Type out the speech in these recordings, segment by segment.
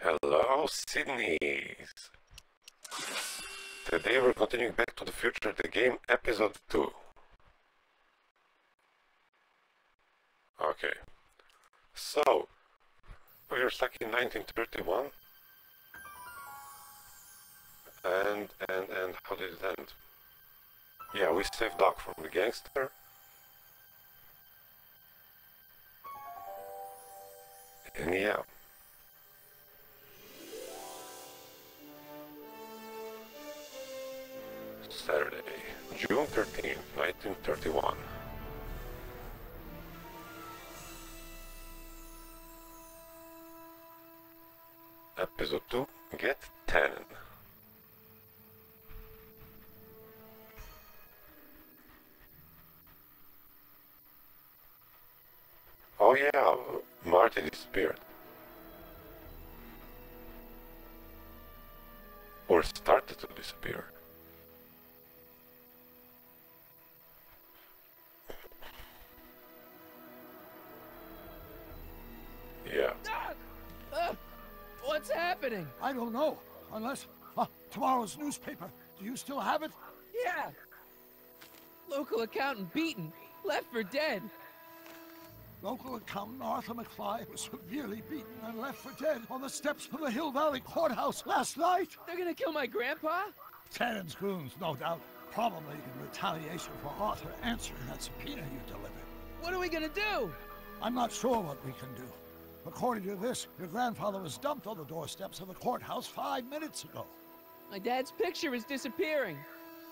Hello, Sydneys! Today we're continuing Back to the Future, the game, episode 2. Okay. So, we're stuck in 1931. And how did it end? Yeah, we saved Doc from the gangster. And yeah. Saturday, June 13th, 1931. Episode 2, Get 10. Oh yeah, Marty disappeared. Or started to disappear. Yeah. What's happening? I don't know, unless tomorrow's newspaper. Do you still have it? Yeah. Local accountant beaten, left for dead. Local accountant Arthur McFly was severely beaten and left for dead on the steps of the Hill Valley Courthouse last night. They're gonna kill my grandpa? Tannen's goons, no doubt. Probably in retaliation for Arthur answering that subpoena you delivered. What are we gonna do? I'm not sure what we can do. According to this, your grandfather was dumped on the doorsteps of the courthouse 5 minutes ago. My dad's picture is disappearing.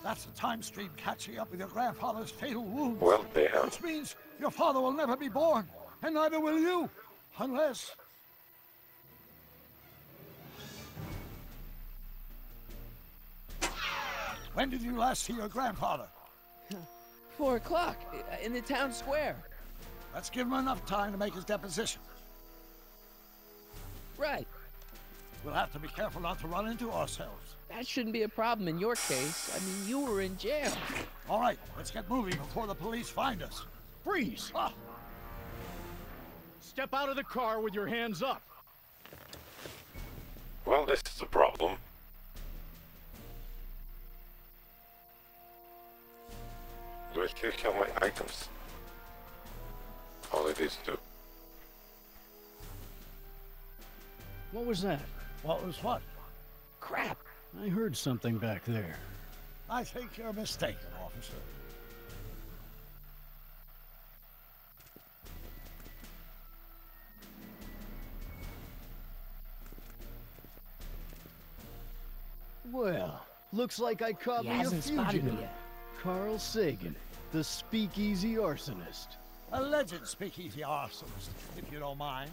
That's the time stream catching up with your grandfather's fatal wounds. Well, damn. Which means your father will never be born, and neither will you, unless... When did you last see your grandfather? 4 o'clock, in the town square. Let's give him enough time to make his deposition. Right. We'll have to be careful not to run into ourselves. That shouldn't be a problem in your case. I mean, you were in jail. All right, let's get moving before the police find us. Freeze! Ah. Step out of the car with your hands up. Well, this is a problem. Do I still have my items? Only these two. What was that? What was what? Crap. I heard something back there. I think you're mistaken, officer. Well, looks like I caught He me a hasn't spotted me fugitive. yet. Carl Sagan, the speakeasy arsonist. Alleged speakeasy arsonist, if you don't mind.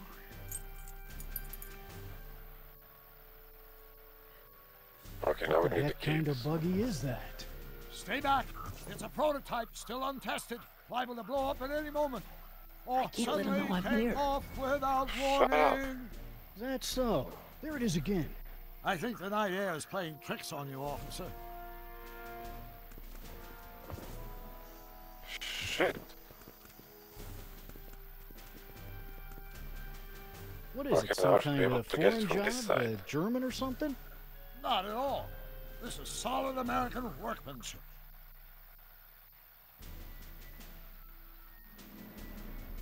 Okay, now we What the need the heck kind keys. of buggy is that? Stay back. It's a prototype, still untested, liable to blow up at any moment. Or can't let him suddenly know I'm take here. off without Shut up. warning. Is that so? There it is again. I think the night air is playing tricks on you, officer. Shit. What is Okay, it, now some I should be kind able of to get foreign from job? this side. German or something? Not at all. This is solid American workmanship.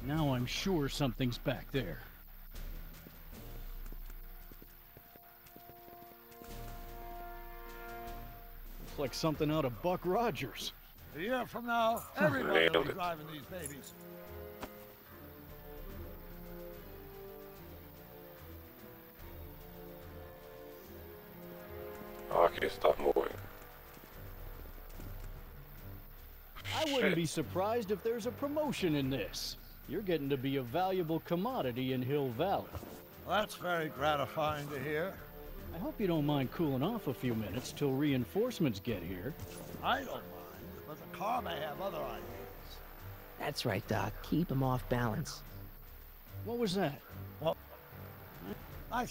Now I'm sure something's back there. Looks like something out of Buck Rogers. A year from now, everybody will Nailed be it. driving these babies. Okay, stop moving. I wouldn't be surprised if there's a promotion in this. You're getting to be a valuable commodity in Hill Valley. Well, that's very gratifying to hear. I hope you don't mind cooling off a few minutes till reinforcements get here. I don't mind, but the car may have other ideas. That's right, Doc. Keep him off balance. What was that? Well, I...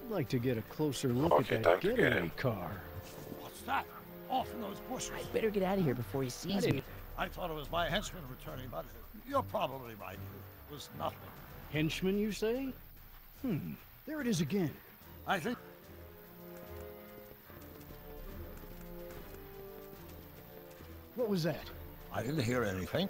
I'd like to get a closer look Okay, at time that to get getaway in. car. What's that? Off in those bushes. I better get out of here before he sees me. I I thought it was my henchman returning, but you're probably right. It was nothing. Henchman, you say? There it is again. I think... What was that? I didn't hear anything.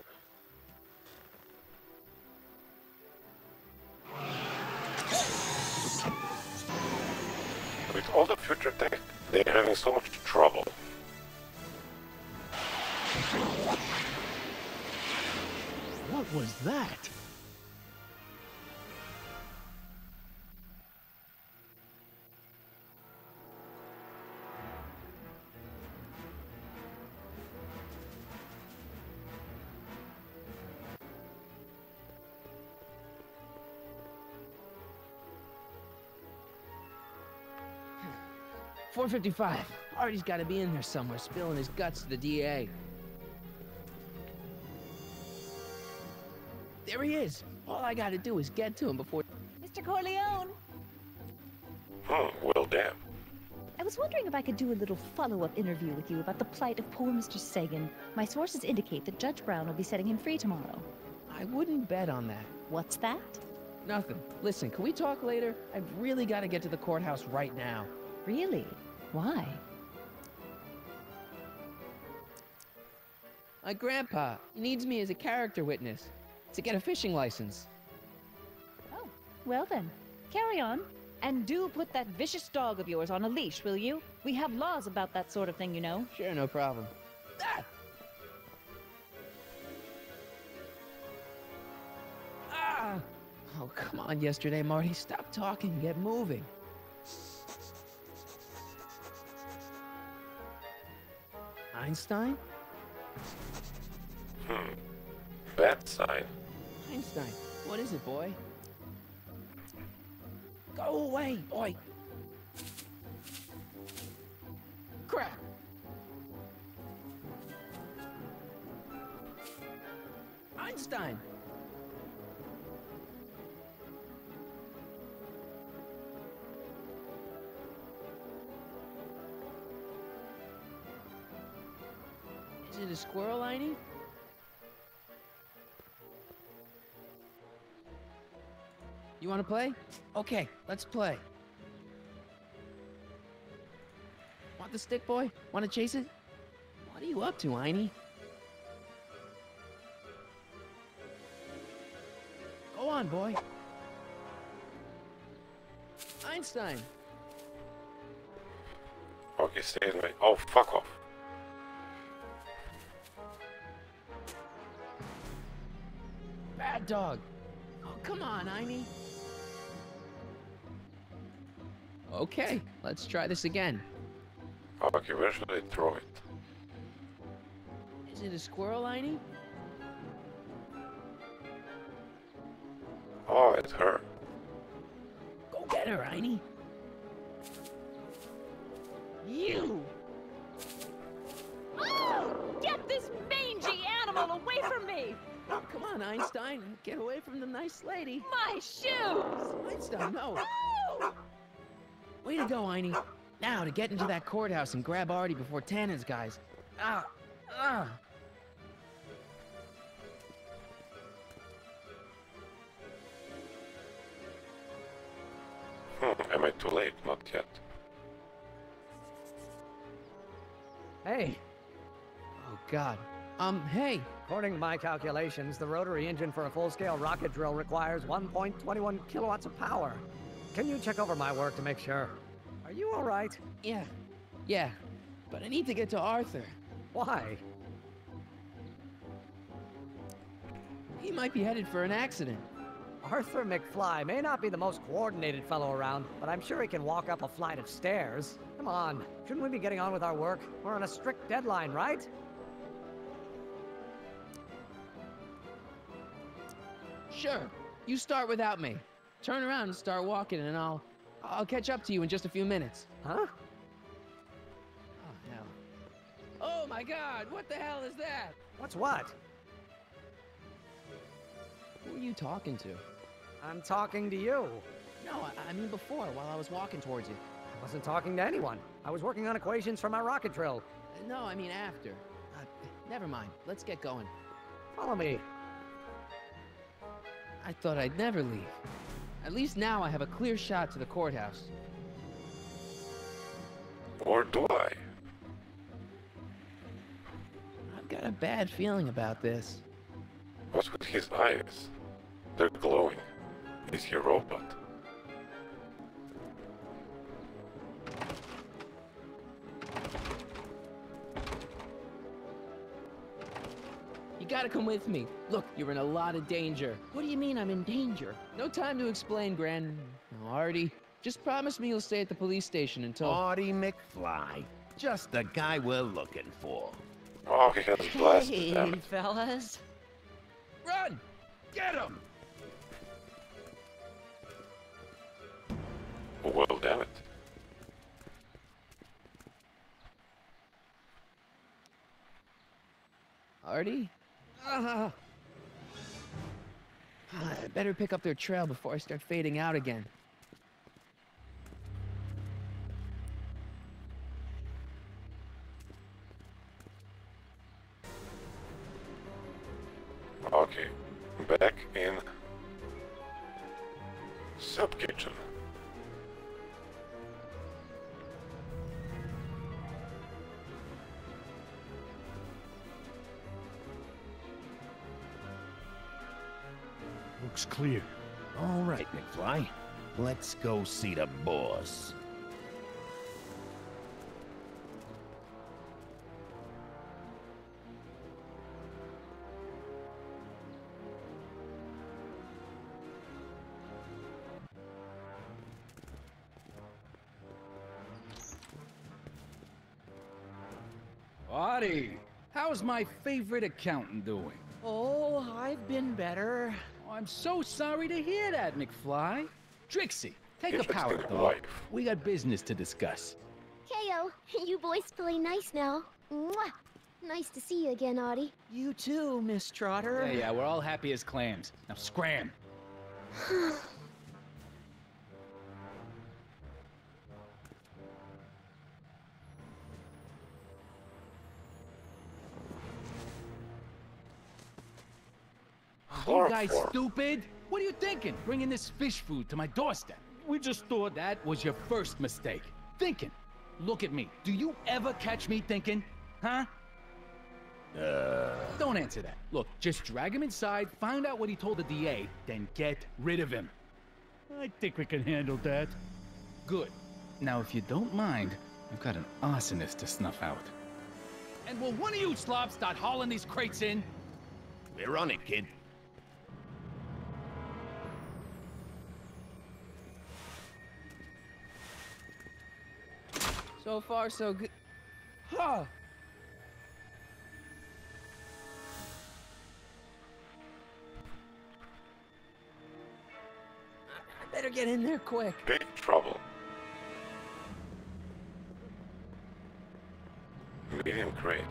With all the future tech, they're having so much trouble. What was that? .455. Artie's got to be in there somewhere, spilling his guts to the DA. There he is. All I got to do is get to him before... Mr. Corleone! Well, damn. I was wondering if I could do a little follow-up interview with you about the plight of poor Mr. Sagan. My sources indicate that Judge Brown will be setting him free tomorrow. I wouldn't bet on that. What's that? Nothing. Listen, can we talk later? I've really got to get to the courthouse right now. Really? Why? My grandpa, he needs me as a character witness to get a fishing license. Oh, well then. Carry on. And do put that vicious dog of yours on a leash, will you? We have laws about that sort of thing, you know. Sure, no problem. Ah! Ah! Oh, come on, yesterday, Marty. Stop talking and get moving. Einstein? Bad sign. Einstein, what is it, boy? Go away, boy! Crap! Einstein! Is it a squirrel, Einie? You want to play? Okay, let's play. Want the stick, boy? Want to chase it? What are you up to, Einie? Go on, boy. Einstein! Okay, stay in my... Oh, fuck off. Bad dog! Oh, come on, Einie. Okay, let's try this again. Okay, where should I throw it? Is it a squirrel, Einie? Oh, it's her. Go get her, Einie. You! Get this mangy animal away from me! Oh, come on, Einstein. Get away from the nice lady. My shoes! Einstein, no. Oh! Way to go, Einie. Now to get into that courthouse and grab Artie before Tannen's guys. Ah! Ah! Am I too late? Not yet. Hey, Oh, God. Hey. according to my calculations, the rotary engine for a full-scale rocket drill requires 1.21 kilowatts of power. Can you check over my work to make sure? Are you all right? Yeah. But I need to get to Arthur. Why? He might be headed for an accident. Arthur McFly may not be the most coordinated fellow around, but I'm sure he can walk up a flight of stairs. Come on, shouldn't we be getting on with our work? We're on a strict deadline, right? Sure. You start without me. Turn around and start walking, and I'll catch up to you in just a few minutes. Huh? Oh, hell. Oh, my God. What the hell is that? What's what? Who are you talking to? I'm talking to you. No, I mean before, while I was walking towards you. I wasn't talking to anyone. I was working on equations for my rocket drill. No, I mean after. Never mind. Let's get going. Follow me. I thought I'd never leave. At least now I have a clear shot to the courthouse. Or do I? I've got a bad feeling about this. What's with his eyes? They're glowing. Is he a robot? You gotta come with me. Look, you're in a lot of danger. What do you mean I'm in danger? No time to explain, Gran. No, Artie, just promise me you'll stay at the police station until... Artie McFly. Just the guy we're looking for. Oh, he has blasted Hey, them. fellas. Run! Get him! Well, damn it. Artie? I better pick up their trail before I start fading out again. Okay, back in sub kitchen. Looks clear. All right, McFly. Let's go see the boss. Artie, how's my favorite accountant doing? Oh, I've been better. Oh, I'm so sorry to hear that, McFly. Trixie, take a power Interesting dog. wife. We got business to discuss. Heyo, you boys feeling nice now. Mwah! Nice to see you again, Artie. You too, Miss Trotter. Yeah, we're all happy as clams. Now scram. You guys Chloroform. stupid? What are you thinking? Bringing this fish food to my doorstep? We just thought that was your first mistake. Thinking. Look at me. Do you ever catch me thinking? Huh? Don't answer that. Look, just drag him inside, find out what he told the DA, then get rid of him. I think we can handle that. Good. Now, if you don't mind, I've got an arsonist to snuff out. And will one of you slobs start hauling these crates in? We're on it, kid. So far, so good. Huh. I better get in there quick. Big trouble. Medium crate.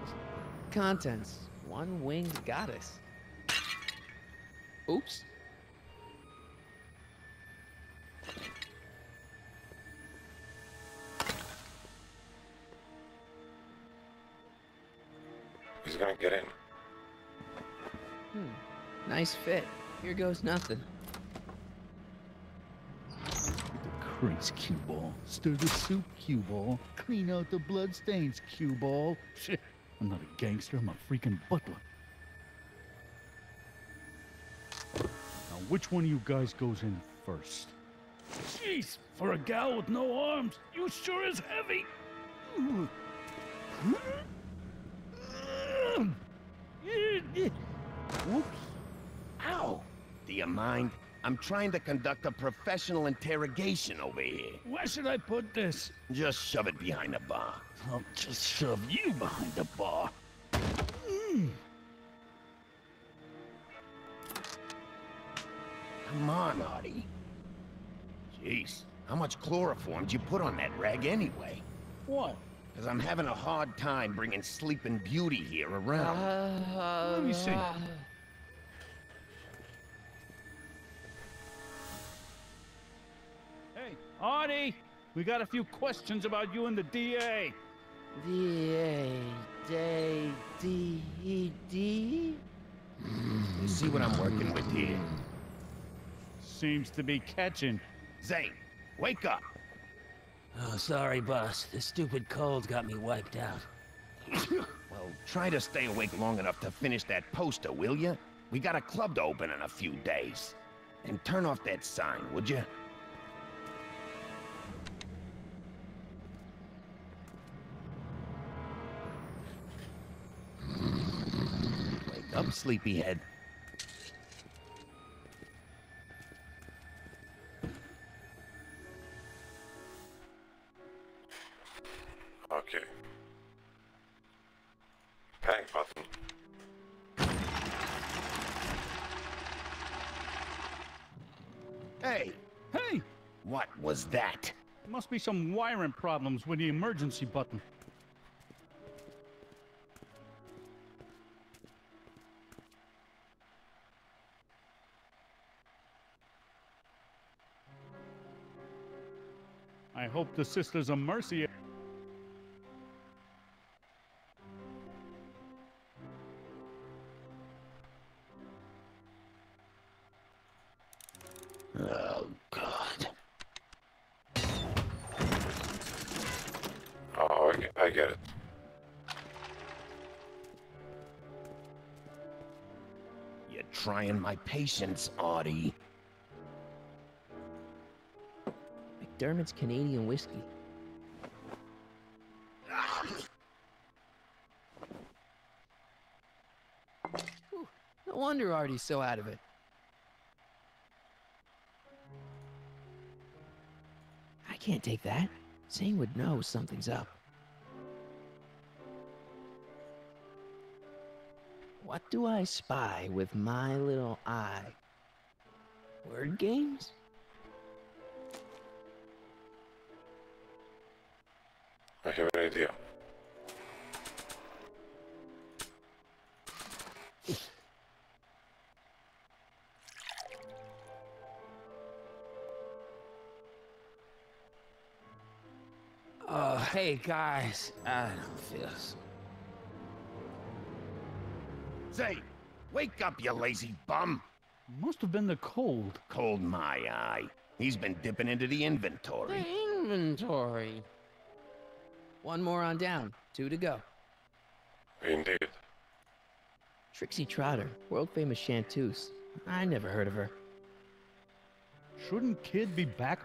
Contents. One winged goddess. Oops. He's gonna get in. Nice fit. Here goes nothing. Crates, cue ball. Stir the soup, cue ball. Clean out the bloodstains, cue ball. Shit, I'm not a gangster, I'm a freaking butler. Now, which one of you guys goes in first? Jeez, for a gal with no arms, you sure is heavy. Whoops. Ow. Do you mind? I'm trying to conduct a professional interrogation over here. Where should I put this? Just shove it behind the bar. I'll just shove you behind the bar. Come on, Artie. Jeez, how much chloroform did you put on that rag anyway? What? Because I'm having a hard time bringing Sleeping Beauty here around. Let me see. Hey, Artie! We got a few questions about you and the DA. DA. You see what I'm working with here? Seems to be catching. Zane, wake up! Oh, sorry, boss. The stupid cold got me wiped out. Well, try to stay awake long enough to finish that poster, will you? We got a club to open in a few days. And turn off that sign, would you? Wake up, sleepyhead. Okay. Panic button. Hey, Hey! what was that? Must be some wiring problems with the emergency button. I hope the Sisters of Mercy... Oh, God. Oh, I get it. You're trying my patience, Audie. McDermott's Canadian whiskey. Whew, no wonder Artie's so out of it. I can't take that. Zane would know something's up. What do I spy with my little eye? Word games? I have an idea. Oh, hey, guys. I don't feel so... Zane, wake up, you lazy bum! Must have been the cold. Cold my eye. He's been dipping into the inventory. Inventory. One more on down. 2 to go. Indeed. Trixie Trotter, world famous chanteuse. I never heard of her. Shouldn't Kid be back?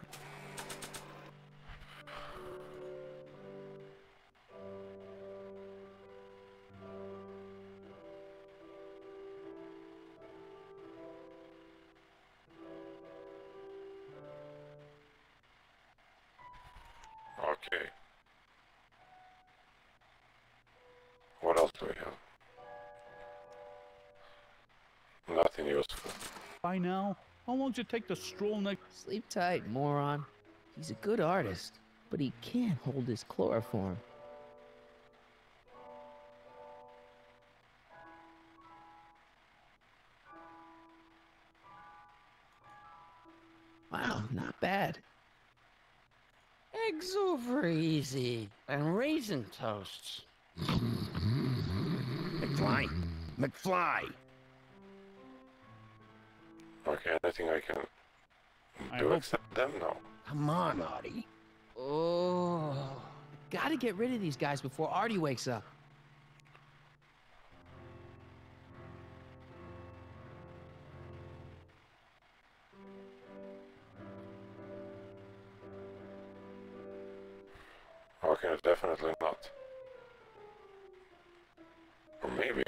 Okay. What else do we have? Nothing useful. By now? How long did it take to stroll next? Sleep tight, moron. He's a good artist, but he can't hold his chloroform. Wow, not bad. Eggs over easy. And raisin toasts. McFly! McFly! Okay, anything I can I do hope- except them? No. Come on, Audie. Oh, gotta get rid of these guys before Artie wakes up. Okay, definitely not. Or maybe.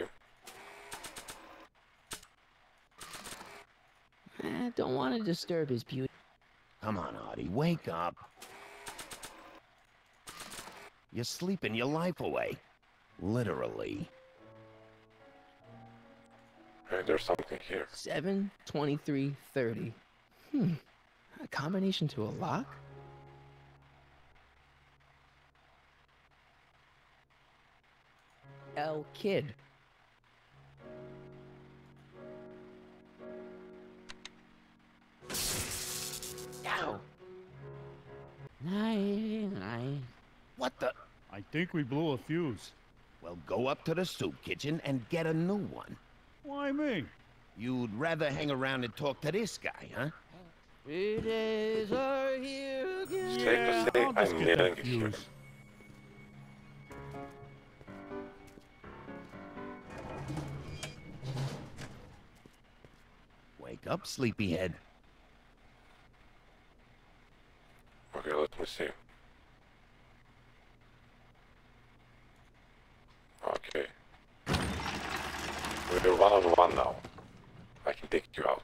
Don't want to disturb his beauty. Come on, Audie, wake up. You're sleeping your life away. Literally. Hey, there's something here. 7, 23, 30. A combination to a lock? L Kid. Ow. Night. What the? I think we blew a fuse. Well, Well, go up to the soup kitchen and get a new one. Why me? You'd rather hang around and talk to this guy, huh? 3 days are here again. Safe to say, I'll just I'm get getting confused. confused. Wake up, sleepyhead. Okay, let me see. Okay. We're one-on-one now. I can take you out.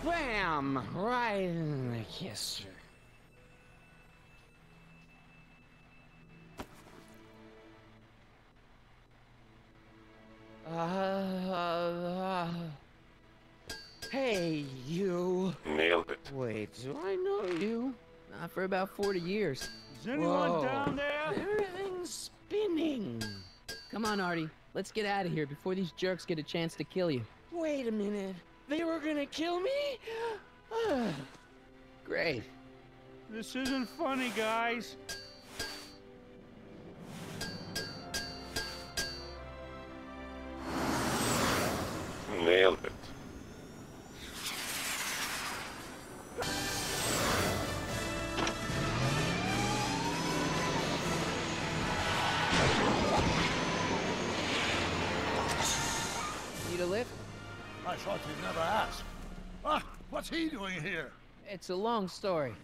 Bam! Right in the kisser. Hey, you. Nailed it. Wait, do I know you? Not for about 40 years. Is anyone Whoa. down there? Everything's spinning. Come on, Artie. Let's get out of here before these jerks get a chance to kill you. Wait a minute. They were gonna kill me? Great. This isn't funny, guys. Nailed it. Need a lift? I thought you'd never ask. Ah, what's he doing here? It's a long story.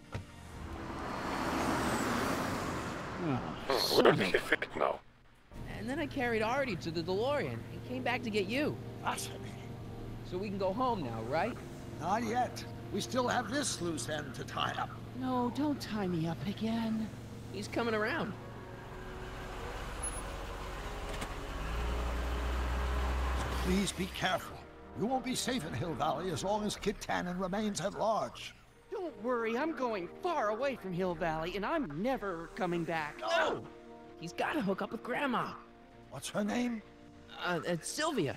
Where did he fit now? And then I carried Artie to the DeLorean and came back to get you. Fascinating. So we can go home now, right? Not yet. We still have this loose end to tie up. No, don't tie me up again. He's coming around. Please be careful. You won't be safe in Hill Valley as long as Kid Tannen remains at large. Don't worry, I'm going far away from Hill Valley, and I'm never coming back. No! He's got to hook up with Grandma. What's her name? It's Sylvia.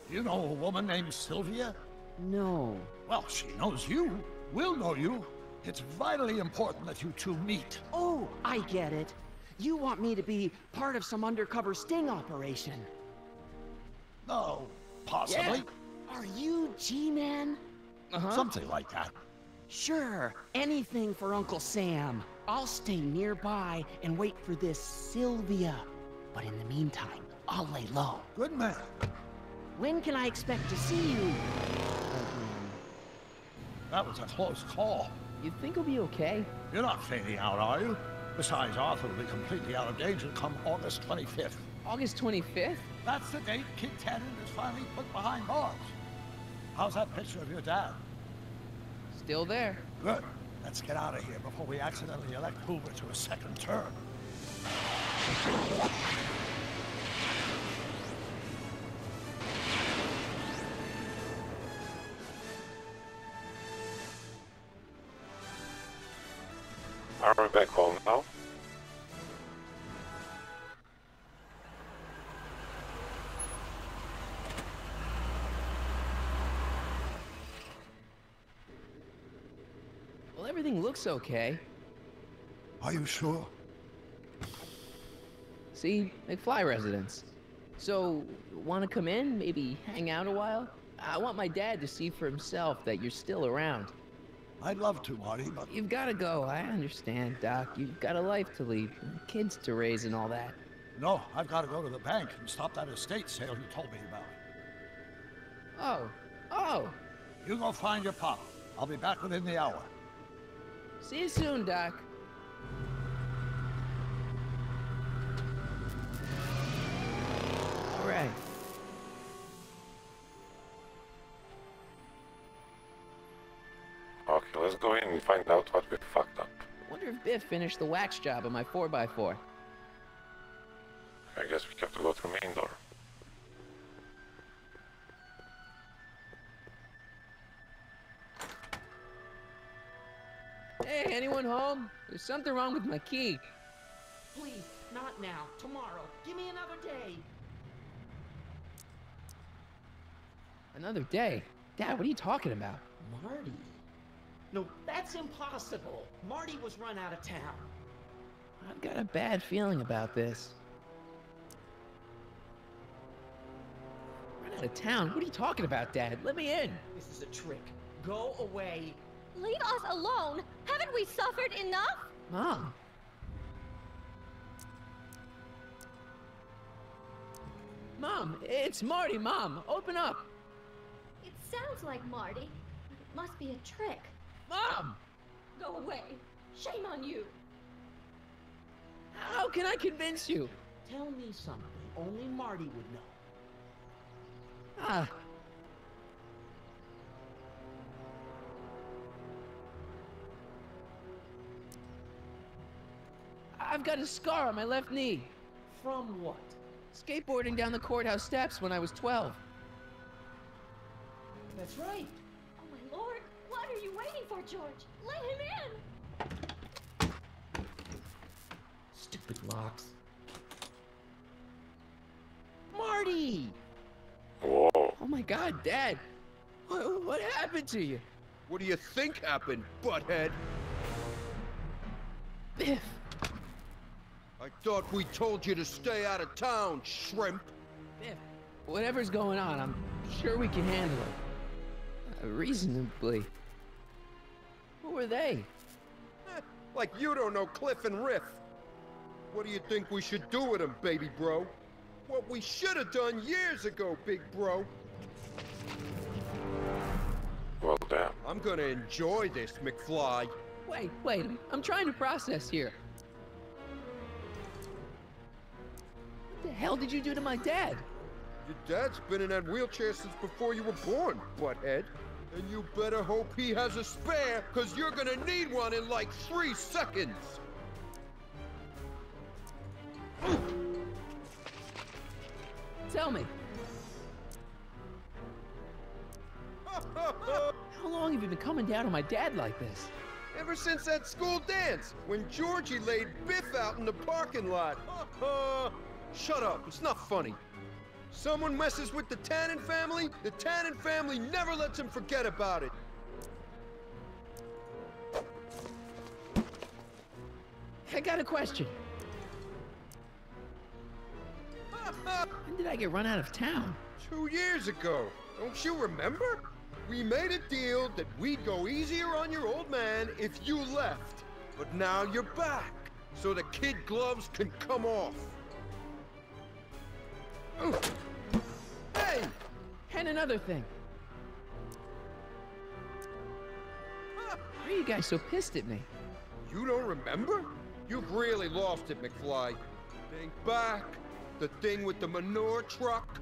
You know a woman named Sylvia? No. Well, she knows you. We'll know you. It's vitally important that you two meet. Oh, I get it. You want me to be part of some undercover sting operation. No, possibly. Yeah. Are you G-Man? Uh-huh. Something like that. Sure, anything for Uncle Sam. I'll stay nearby and wait for this Sylvia. But in the meantime, I'll lay low. Good man. When can I expect to see you? That was a close call. You think he'll be okay? You're not fading out, are you? Besides, Arthur will be completely out of danger come August 25th. August 25th? That's the date Kid Tannen is finally put behind bars. How's that picture of your dad? Still there. Good. Let's get out of here before we accidentally elect Hoover to a second term. Are we back home now? Well, everything looks okay. Are you sure? See, McFly residence. So, want to come in? Maybe hang out a while? I want my dad to see for himself that you're still around. I'd love to, Marty, but You've got to go. I understand, Doc. You've got a life to lead, kids to raise and all that. no, I've got to go to the bank and stop that estate sale you told me about. Oh. You go find your pop. I'll be back within the hour. See you soon, Doc. All right. Okay, let's go in and find out what we fucked up. Wonder if Biff finished the wax job on my 4x4. I guess we have to go through main door. Hey, anyone home? There's something wrong with my key. Please, not now. Tomorrow. Give me another day. Another day? Dad, what are you talking about? Marty? No, that's impossible. Marty was run out of town. I've got a bad feeling about this. Run out of town? What are you talking about, Dad? Let me in. This is a trick. Go away. Leave us alone! Haven't we suffered enough? Mom. Mom, it's Marty, Mom. Open up. It sounds like Marty. It must be a trick. Mom! Go away. Shame on you. How can I convince you? Tell me something only Marty would know. Ah. I've got a scar on my left knee. From what? Skateboarding down the courthouse steps when I was 12. That's right. Oh my lord, what are you waiting for, George? Let him in! Stupid locks. Marty! Whoa. Oh my god, Dad! What happened to you? What do you think happened, butthead? Biff! I thought we told you to stay out of town, shrimp. Biff, whatever's going on, I'm sure we can handle it. Reasonably. Who were they? Like you don't know Cliff and Riff. What do you think we should do with them, baby bro? What we should have done years ago, big bro. Well, damn. I'm gonna enjoy this, McFly. Wait, I'm trying to process here. What the hell did you do to my dad? Your dad's been in that wheelchair since before you were born, butthead. And you better hope he has a spare, cause you're gonna need one in like 3 seconds. Tell me. How long have you been coming down on my dad like this? Ever since that school dance, when Georgie laid Biff out in the parking lot. Shut up, it's not funny. Someone messes with the Tannen family, the Tannen family never lets him forget about it. I got a question. When did I get run out of town? 2 years ago. Don't you remember? We made a deal that we'd go easier on your old man if you left. But now you're back, so the kid gloves can come off. Ooh. Hey! And another thing. Why are you guys so pissed at me? You don't remember? You've really lost it, McFly. Think back. The thing with the manure truck.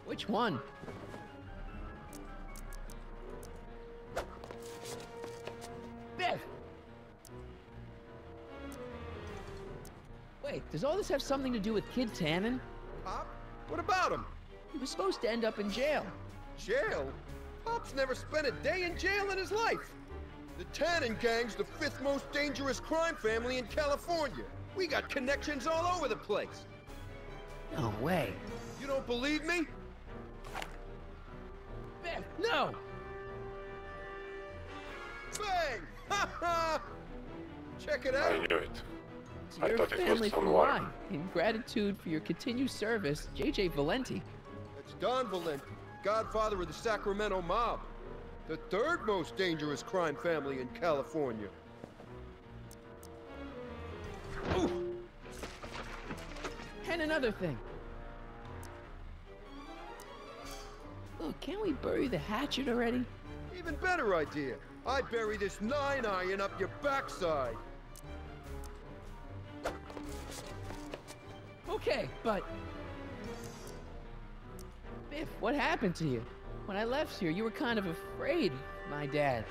Which one? Biff! Wait, does all this have something to do with Kid Tannen? Pop? What about him? He was supposed to end up in jail. Jail? Pop's never spent a day in jail in his life. The Tannen gang's the 5th most dangerous crime family in California. We got connections all over the place. No way. You don't believe me? Biff, no! Bang! Ha ha! Check it I out. knew it. To I your thought it was family for someone. mine. In gratitude for your continued service, J.J. Valenti. That's Don Valenti, godfather of the Sacramento mob. The 3rd most dangerous crime family in California. Ooh. And another thing. Look, can't we bury the hatchet already? Even better idea. I bury this 9-iron up your backside. Okay, but... Biff, what happened to you? When I left here, you were kind of afraid, my dad.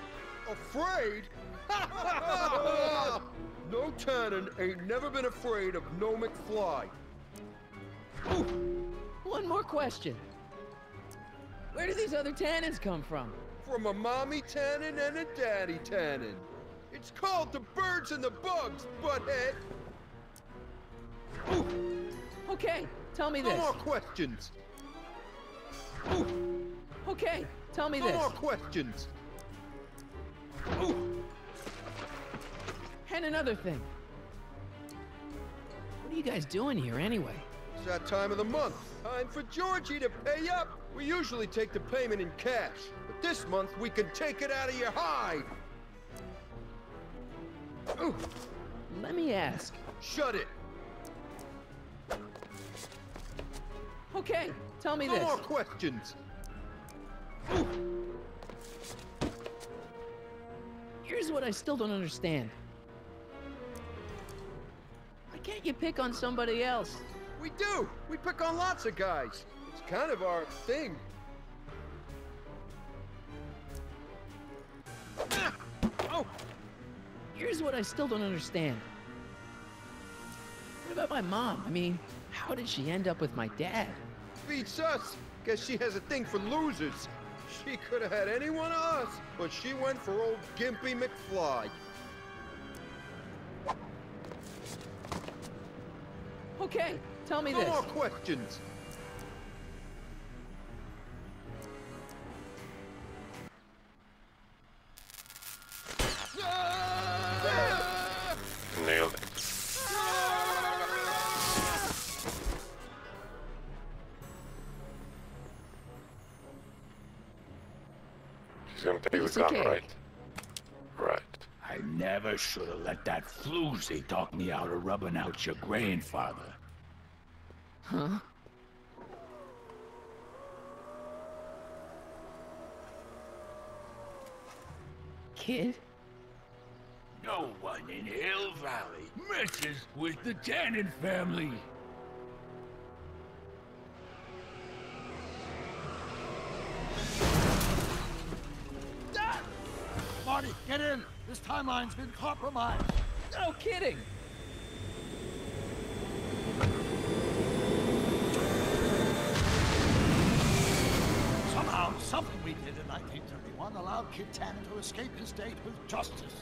Afraid? No Tannen ain't never been afraid of no McFly. Ooh, one more question. Where do these other Tannens come from? From a mommy Tannen and a daddy Tannen. It's called the birds and the bugs, butthead. Ooh. Okay, tell me No this. more questions. Ooh. Okay, tell me No this. more questions. And another thing. What are you guys doing here anyway? It's that time of the month. Time for Georgie to pay up. We usually take the payment in cash, but this month we can take it out of your hide. Let me ask. Shut it. Okay, tell me No this. more questions. Here's what I still don't understand. Why can't you pick on somebody else? We do. We pick on lots of guys. It's kind of our thing. Oh! Here's what I still don't understand. What about my mom? I mean, how did she end up with my dad? Beats us. Guess she has a thing for losers. She could have had any one of us, but she went for old Gimpy McFly. Okay, tell me No this. more questions. Nailed it. She's gonna take the Piece of gun, cake. right? Right. I never should have let that floozy talk me out of rubbing out your grandfather. Huh? Kid? No one in Hill Valley messes with the Tannen family. Marty, get in! This timeline's been compromised. No kidding! Somehow, something we did in 1931 allowed Kid Tannen to escape his date with justice.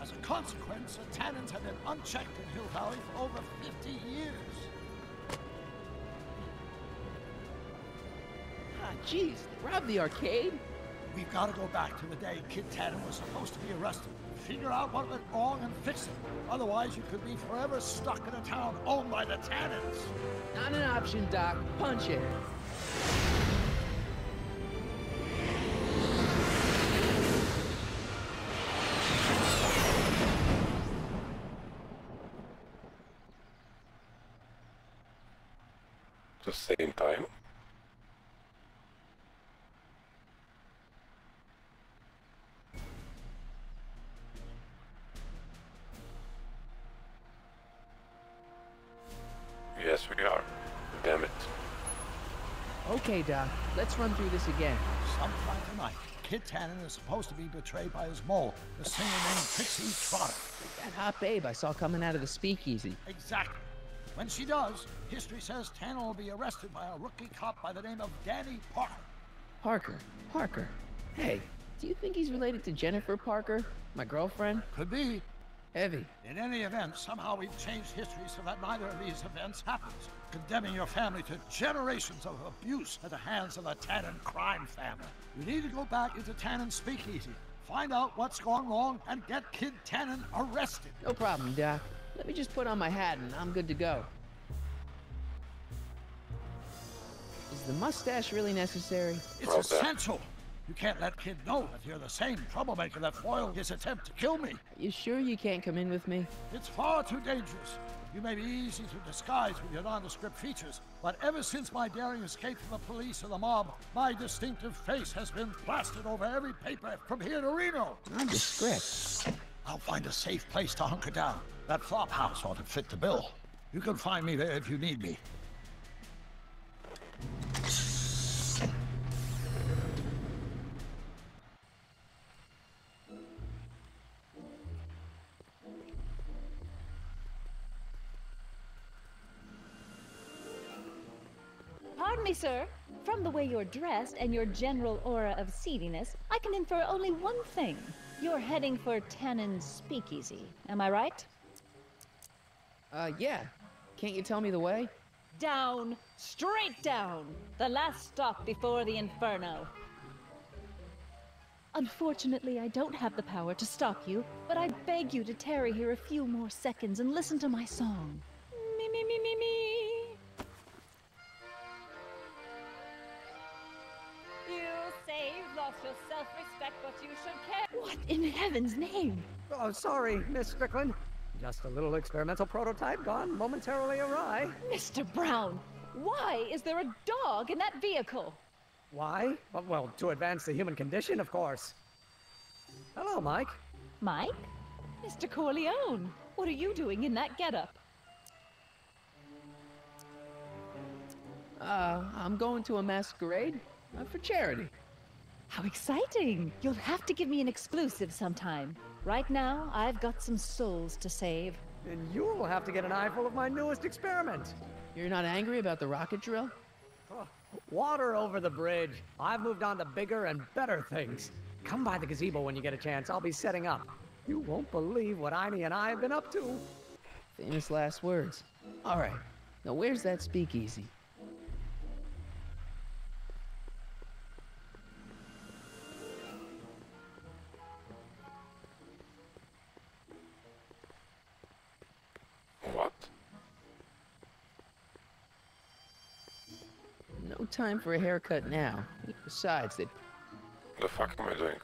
As a consequence, the Tannens have been unchecked in Hill Valley for over 50 years. Ah, jeez, they robbed the arcade? We've got to go back to the day Kid Tannen was supposed to be arrested. Figure out what went wrong and fix it. Otherwise, you could be forever stuck in a town owned by the Tannens. Not an option, Doc. Punch it. At the same time. Yes, we are. Damn it. Okay, Doc. Let's run through this again. Sometime tonight, Kid Tannen is supposed to be betrayed by his mole, the singer named Trixie Trotter. That hot babe I saw coming out of the speakeasy. Exactly. When she does, history says Tannen will be arrested by a rookie cop by the name of Danny Parker. Parker. Parker. Hey, do you think he's related to Jennifer Parker, my girlfriend? Could be. Heavy. In any event, somehow we've changed history so that neither of these events happens, condemning your family to generations of abuse at the hands of the Tannen crime family. You need to go back into Tannen's speakeasy, find out what's gone wrong, and get Kid Tannen arrested. No problem, Doc. Let me just put on my hat and I'm good to go. Is the mustache really necessary? It's essential. You can't let Kid know that you're the same troublemaker that foiled his attempt to kill me. You sure you can't come in with me? It's far too dangerous. You may be easy to disguise with your nondescript features, but ever since my daring escape from the police and the mob, my distinctive face has been plastered over every paper from here to Reno. Nondescript? I'll find a safe place to hunker down. That flop house ought to fit the bill. You can find me there if you need me. Pardon me, sir. From the way you're dressed and your general aura of seediness, I can infer only one thing. You're heading for Tannen's speakeasy. Am I right? Yeah. Can't you tell me the way? Down. Straight down. The last stop before the inferno. Unfortunately, I don't have the power to stop you, but I beg you to tarry here a few more seconds and listen to my song. Me, me, me, me, me. You say you've lost your self-respect, but you should care. What in heaven's name? Oh, sorry, Miss Strickland. Just a little experimental prototype gone momentarily awry. Mr. Brown, why is there a dog in that vehicle? Why? Well, to advance the human condition, of course. Hello, Mike. Mike? Mr. Corleone, what are you doing in that getup? I'm going to a masquerade for charity. How exciting! You'll have to give me an exclusive sometime. Right now, I've got some souls to save. And you'll have to get an eyeful of my newest experiment. You're not angry about the rocket drill? Oh, water over the bridge. I've moved on to bigger and better things. Come by the gazebo when you get a chance. I'll be setting up. You won't believe what Einie and I have been up to. Famous last words. All right. Now where's that speakeasy? What? No time for a haircut now. Besides, they... The fuck am I doing?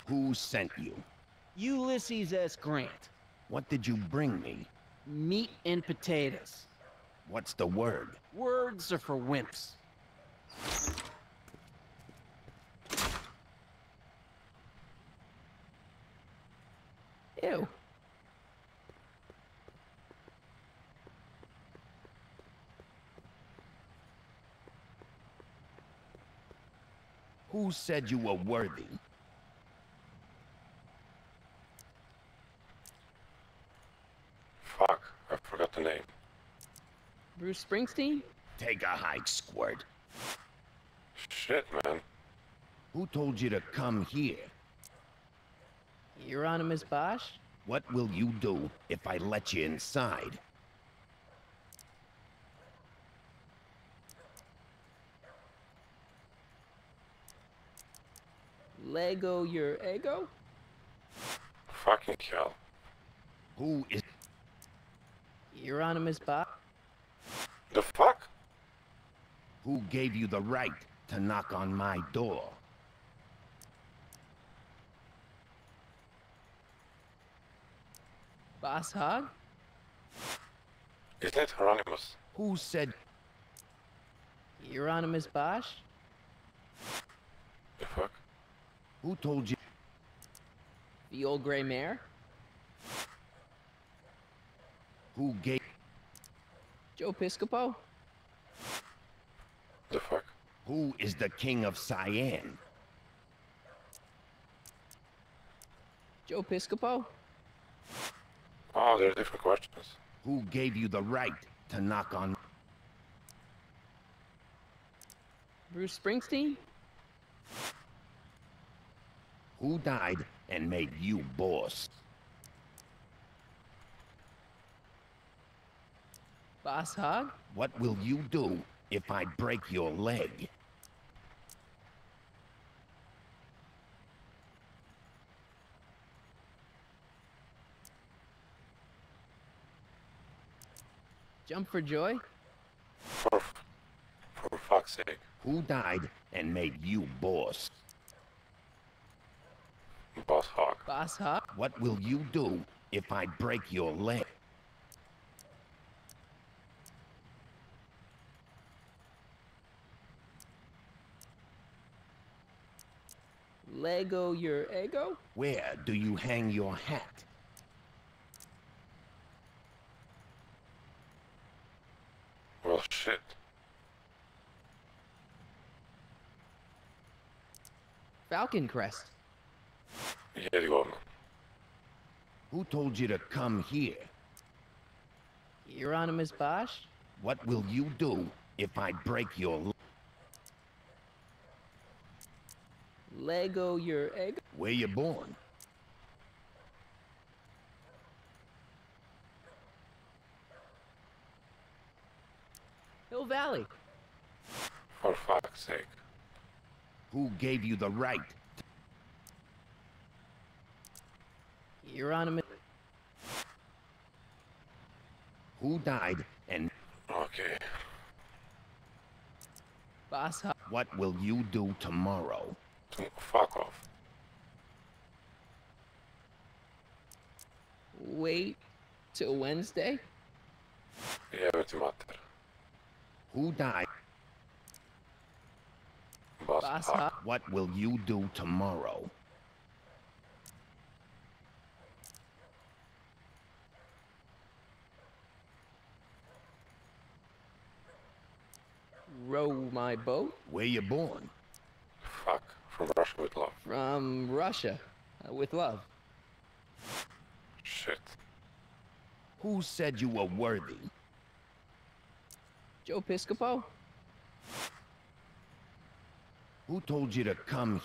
Who sent you? Ulysses S. Grant. What did you bring me? Meat and potatoes. What's the word? Words are for wimps. Ew. Who said you were worthy? Fuck, I forgot the name. Bruce Springsteen? Take a hike, Squirt. Shit, man. Who told you to come here? Euronymous Bosch? What will you do if I let you inside? Lego your ego? Fucking hell. Who is... Euronymous Bosch? The fuck? Who gave you the right to knock on my door? Boss Hog? Is that Hieronymus? Who said... Euronymous Bosch? The fuck? Who told you... The old gray mare? Who gave... Joe Piscopo? The fuck? Who is the king of Cyan? Joe Piscopo? Oh, there are different questions. Who gave you the right to knock on... Bruce Springsteen? Who died and made you boss? Boss Hog? What will you do if I break your leg? Jump for joy? For fuck's sake. Who died and made you boss? Boss Hog. Boss Hog? What will you do if I break your leg? Lego your ego? Where do you hang your hat? Well, shit. Falcon Crest? Yeah, you go. Who told you to come here? Euronymous Bosch? What will you do if I break your leg? Lego your egg. Where you born? Hill Valley. For fuck's sake. Who gave you the right? Hieronymus. Who died and Okay. Boss Hog. what will you do tomorrow? Fuck off. Wait till Wednesday. Jebate mater. Who died? Boss Hog. What will you do tomorrow? Row my boat. Where you born? Fuck. From Russia with love. From Russia. With love. Shit. Who said you were worthy? Joe Piscopo. Who told you to come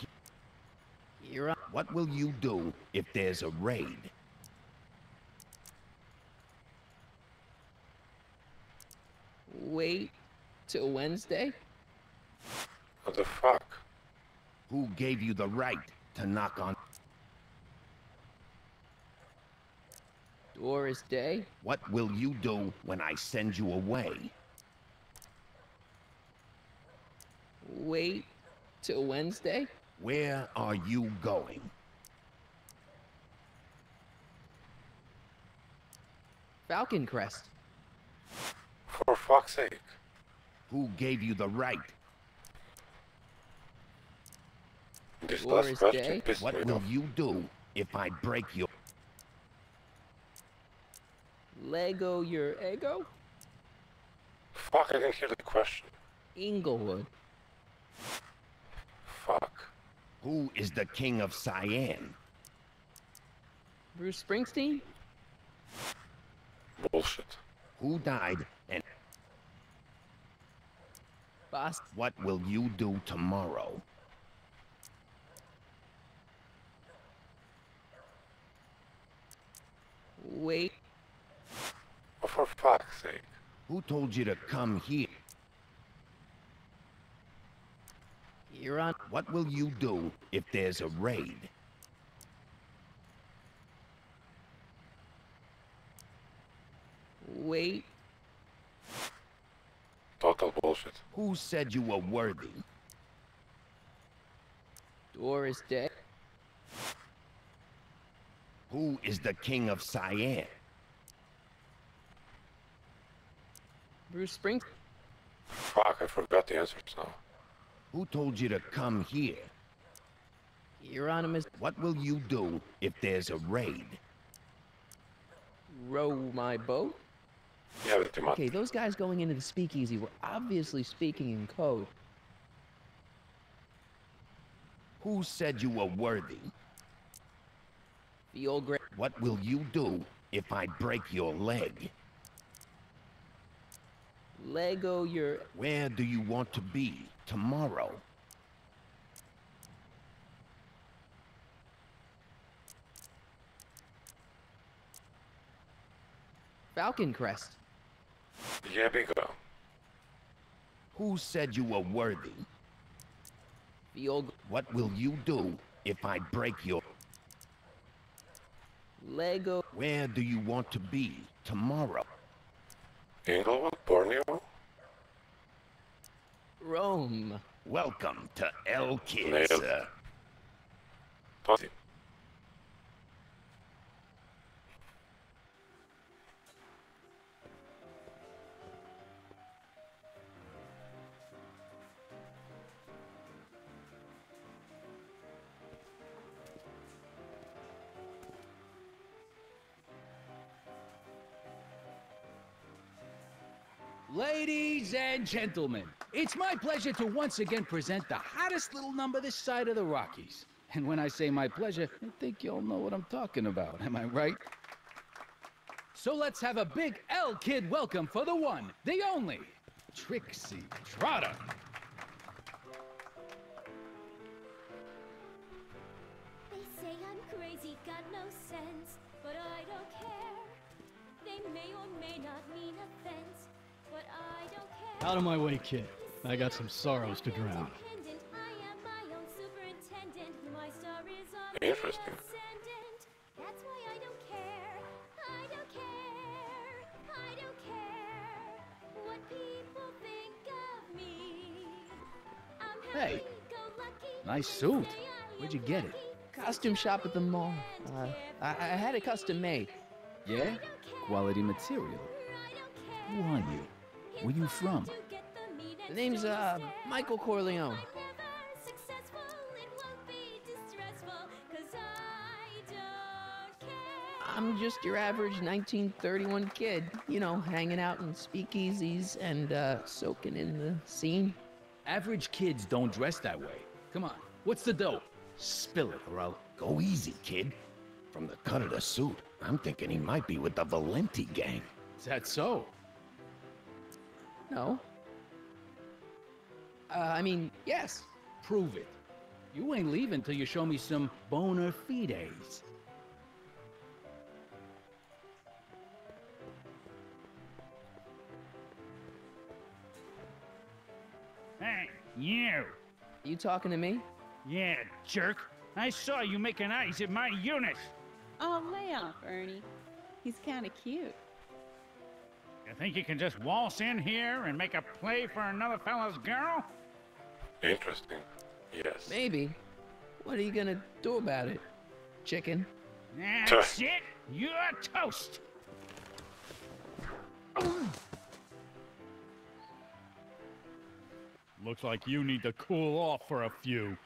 here? What will you do if there's a raid? Wait till Wednesday. What the fuck? Who gave you the right to knock on? Doris Day. What will you do when I send you away? Wait till Wednesday. Where are you going? Falcon Crest. For fuck's sake. Who gave you the right? This Doris last question Day. pissed What me will off. you do if I break your... Lego your ego. Fuck, I didn't hear the question. Inglewood. Fuck. Who is the king of Cyan? Bruce Springsteen. Bullshit. Who died and Boss. what will you do tomorrow? Wait. Oh, for fuck's sake. Who told you to come here? You're on. What will you do if there's a raid? Wait. Total bullshit. Who said you were worthy? Doris Day. Who is the king of Cyan? Bruce Springsteen. Fuck, I forgot the answers now. Who told you to come here? Hieronymus. What will you do if there's a raid? Row my boat. Jebate mater. Okay, those guys going into the speakeasy were obviously speaking in code. Who said you were worthy? The old great. What will you do if I break your leg? Lego your. Where do you want to be tomorrow? Falcon Crest. Yeah, bingo. Who said you were worthy? The old. What will you do if I break your... Lego. Where do you want to be tomorrow? Inglewood, Borneo? Rome. Welcome to El Kid, Nailed. sir. Totti. Ladies and gentlemen, it's my pleasure to once again present the hottest little number this side of the Rockies. And when I say my pleasure, I think you'll know what I'm talking about, am I right? So let's have a big L Kid welcome for the one, the only, Trixie Trotter. crazy, got no sense, but I don't care. They may or may not mean offense, but I don't care. Out of my way, kid. I got some sorrows to drown. I am my own superintendent. My star is on Interesting. the ascendant. That's why I don't care. I don't care. I don't care what people think of me. I'm Hey, nice suit. Where'd you get it? Costume shop at the mall. I had it custom made. Yeah? Quality material. Who are you? Where you from? The name's, Michael Corleone. I'm just your average 1931 kid, you know, hanging out in speakeasies and, soaking in the scene. Average kids don't dress that way. Come on, what's the dope? Spill it, or I'll... Go easy, kid. From the cut of the suit, I'm thinking he might be with the Valenti gang. Is that so? No. I mean, yes. Prove it. You ain't leaving till you show me some bona fides. Hey, you! You talking to me? Yeah, jerk. I saw you making eyes at my unit. Oh, lay off, Ernie. He's kind of cute. You think you can just waltz in here and make a play for another fella's girl? Interesting. Yes. Maybe. What are you gonna do about it, chicken? That's it! You're toast! Looks like you need to cool off for a few.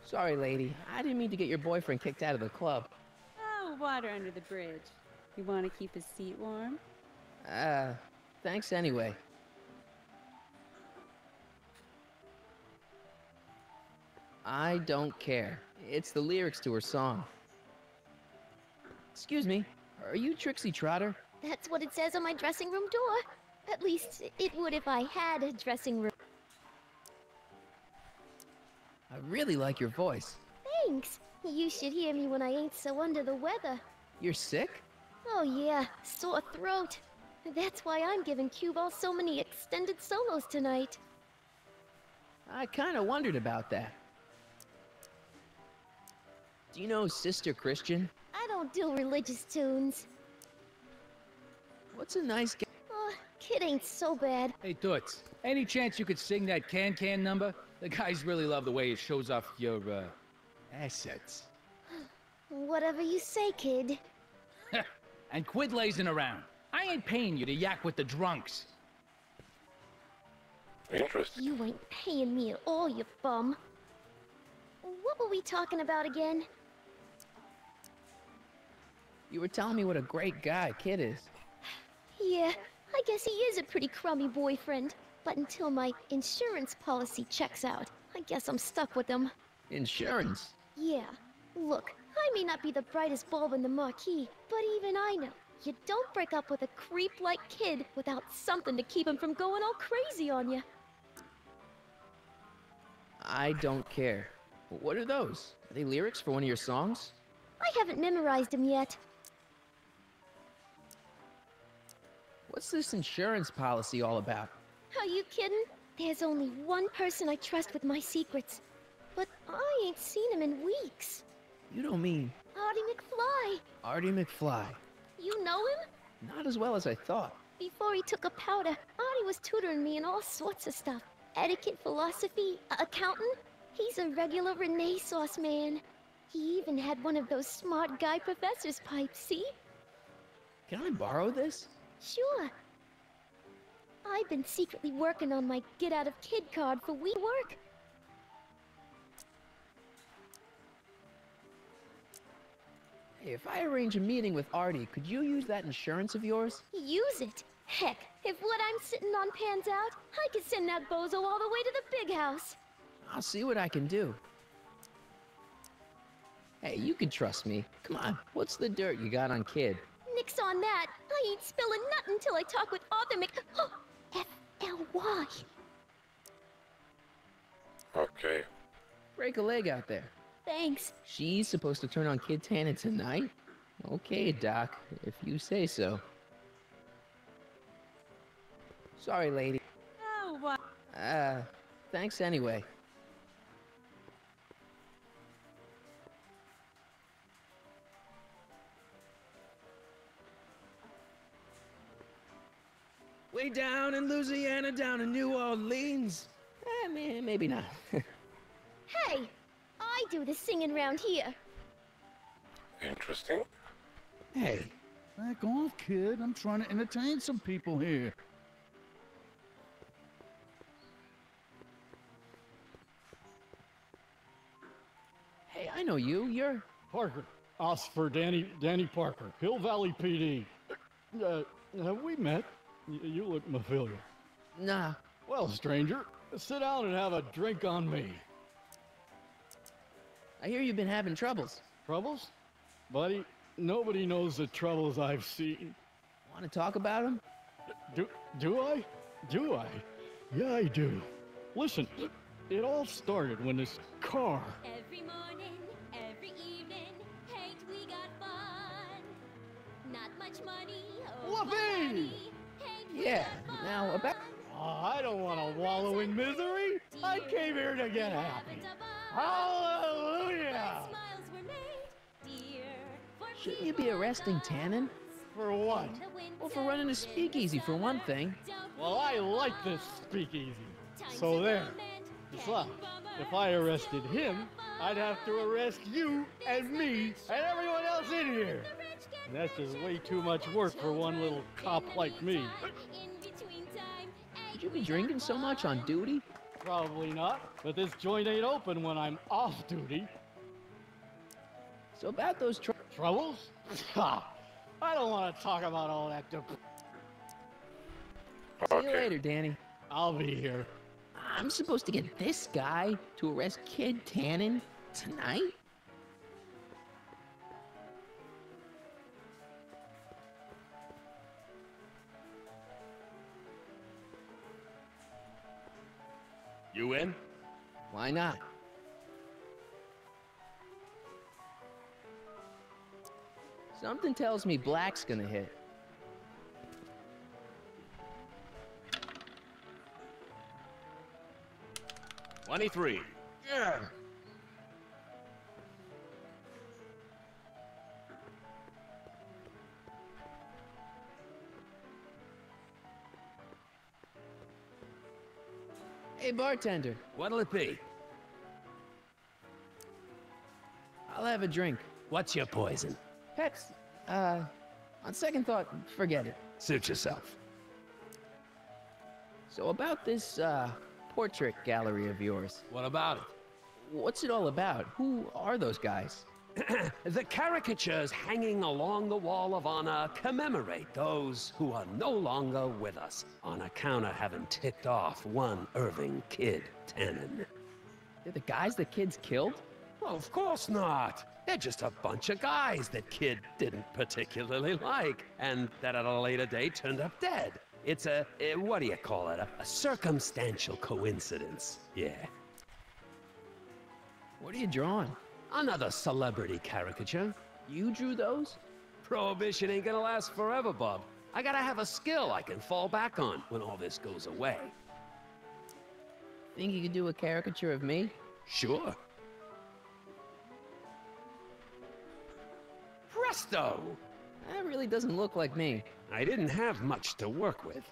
Sorry, lady. I didn't mean to get your boyfriend kicked out of the club. Oh, water under the bridge. You want to keep his seat warm? Thanks anyway. I don't care. It's the lyrics to her song. Excuse me, are you Trixie Trotter? That's what it says on my dressing room door. At least, it would if I had a dressing room. I really like your voice. Thanks. You should hear me when I ain't so under the weather. You're sick? Oh yeah, sore throat. That's why I'm giving Cue Ball so many extended solos tonight. I kinda wondered about that. Do you know Sister Christian? I don't do religious tunes. What's a nice guy? Kid ain't so bad. Hey, Toots, any chance you could sing that Can-Can number? The guys really love the way it shows off your, assets. Whatever you say, kid. And quit lazing around. I ain't paying you to yak with the drunks. Interesting. You ain't paying me at all, you bum. What were we talking about again? You were telling me what a great guy Kid is. Yeah, I guess he is a pretty crummy boyfriend. But until my insurance policy checks out, I guess I'm stuck with him. Insurance? Yeah. Look, I may not be the brightest bulb in the marquee, but even I know you don't break up with a creep like Kid without something to keep him from going all crazy on you. I don't care. What are those? Are they lyrics for one of your songs? I haven't memorized them yet. What's this insurance policy all about? Are you kidding? There's only one person I trust with my secrets. But I ain't seen him in weeks. You don't mean... Artie McFly. Artie McFly. You know him? Not as well as I thought. Before he took a powder, Artie was tutoring me in all sorts of stuff. Etiquette, philosophy, accountant. He's a regular Renaissance man. He even had one of those smart guy professor's pipes, see? Can I borrow this? Sure. I've been secretly working on my get-out-of-kid card for work. Hey, if I arrange a meeting with Artie, could you use that insurance of yours? Use it? Heck, if what I'm sitting on pans out, I could send that bozo all the way to the big house. I'll see what I can do. Hey, you can trust me. Come on, what's the dirt you got on Kid? Nix on that. I ain't spilling nothing till I talk with Arthur F-L-Y. Okay. Break a leg out there. Thanks. She's supposed to turn on Kid Tannen tonight? Okay, Doc, if you say so. Sorry, lady. Oh, what? Thanks anyway. Way down in Louisiana, down in New Orleans. Maybe not. Hey, I do the singing round here. Interesting. Hey, back off, kid. I'm trying to entertain some people here. Hey, I know you. You're... Parker. Oscar Danny Parker. Hill Valley PD. Have we met? You look familiar. Nah. Well, stranger, sit down and have a drink on me. I hear you've been having troubles. Troubles? Buddy, nobody knows the troubles I've seen. Want to talk about them? Do I? Do I? Yeah, I do. Listen, it all started when this car... Every morning, every evening, ain't we got fun? Not much money, oh money, ain't we Yeah, got fun? now about... Oh, I don't want to wallow in misery. I came here to get happy. Hallelujah! Smiles were made, dear, for Shouldn't you be arresting Tannen? For what? Well, for running a speakeasy, for one thing. Well, I like this speakeasy. So there. Besides, if I arrested him, I'd have to arrest you and me and everyone else in here. And that's just way too much work for one little cop like me. Would you be drinking so much on duty? Probably not, but this joint ain't open when I'm off duty. So about those troubles? Ha! I don't want to talk about all that. See you later, Danny. I'll be here. I'm supposed to get this guy to arrest Kid Tannen tonight? You in? Why not? Something tells me Black's gonna hit. $23. Yeah. Hey, bartender. What'll it be? I'll have a drink. What's your poison? Pex, on second thought, forget it. Suit yourself. So about this, portrait gallery of yours. What about it? What's it all about? Who are those guys? The caricatures hanging along the wall of honor commemorate those who are no longer with us on account of having ticked off one Irving Kid Tannen. They're the guys the kids killed? Well, of course not. They're just a bunch of guys that Kid didn't particularly like, and that at a later date turned up dead. It's a what do you call it? A circumstantial coincidence. Yeah. What are you drawing? Another celebrity caricature. You drew those? Prohibition ain't gonna last forever, Bob. I gotta have a skill I can fall back on when all this goes away. Think you could do a caricature of me? Sure. Presto! That really doesn't look like me. I didn't have much to work with.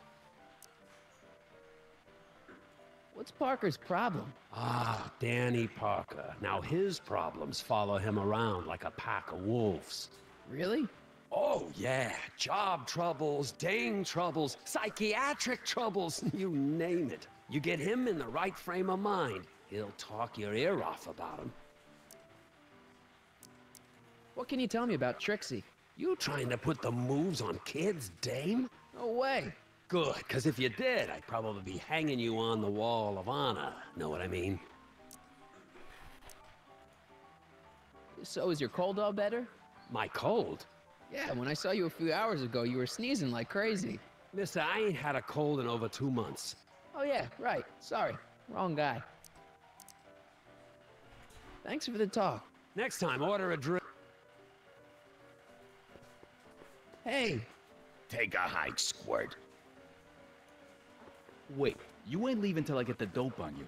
What's Parker's problem? Ah, Danny Parker. Now his problems follow him around like a pack of wolves. Really? Oh, yeah. Job troubles, dame troubles, psychiatric troubles, you name it. You get him in the right frame of mind, he'll talk your ear off about him. What can you tell me about Trixie? You trying to put the moves on kids, dame? No way. Good, because if you did, I'd probably be hanging you on the wall of honor. Know what I mean? So is your cold all better? My cold? Yeah, when I saw you a few hours ago, you were sneezing like crazy. Mister, I ain't had a cold in over 2 months. Oh yeah, right. Sorry. Wrong guy. Thanks for the talk. Next time, order a drink. Hey! Take a hike, Squirt. Wait, you ain't leaving till I get the dope on you.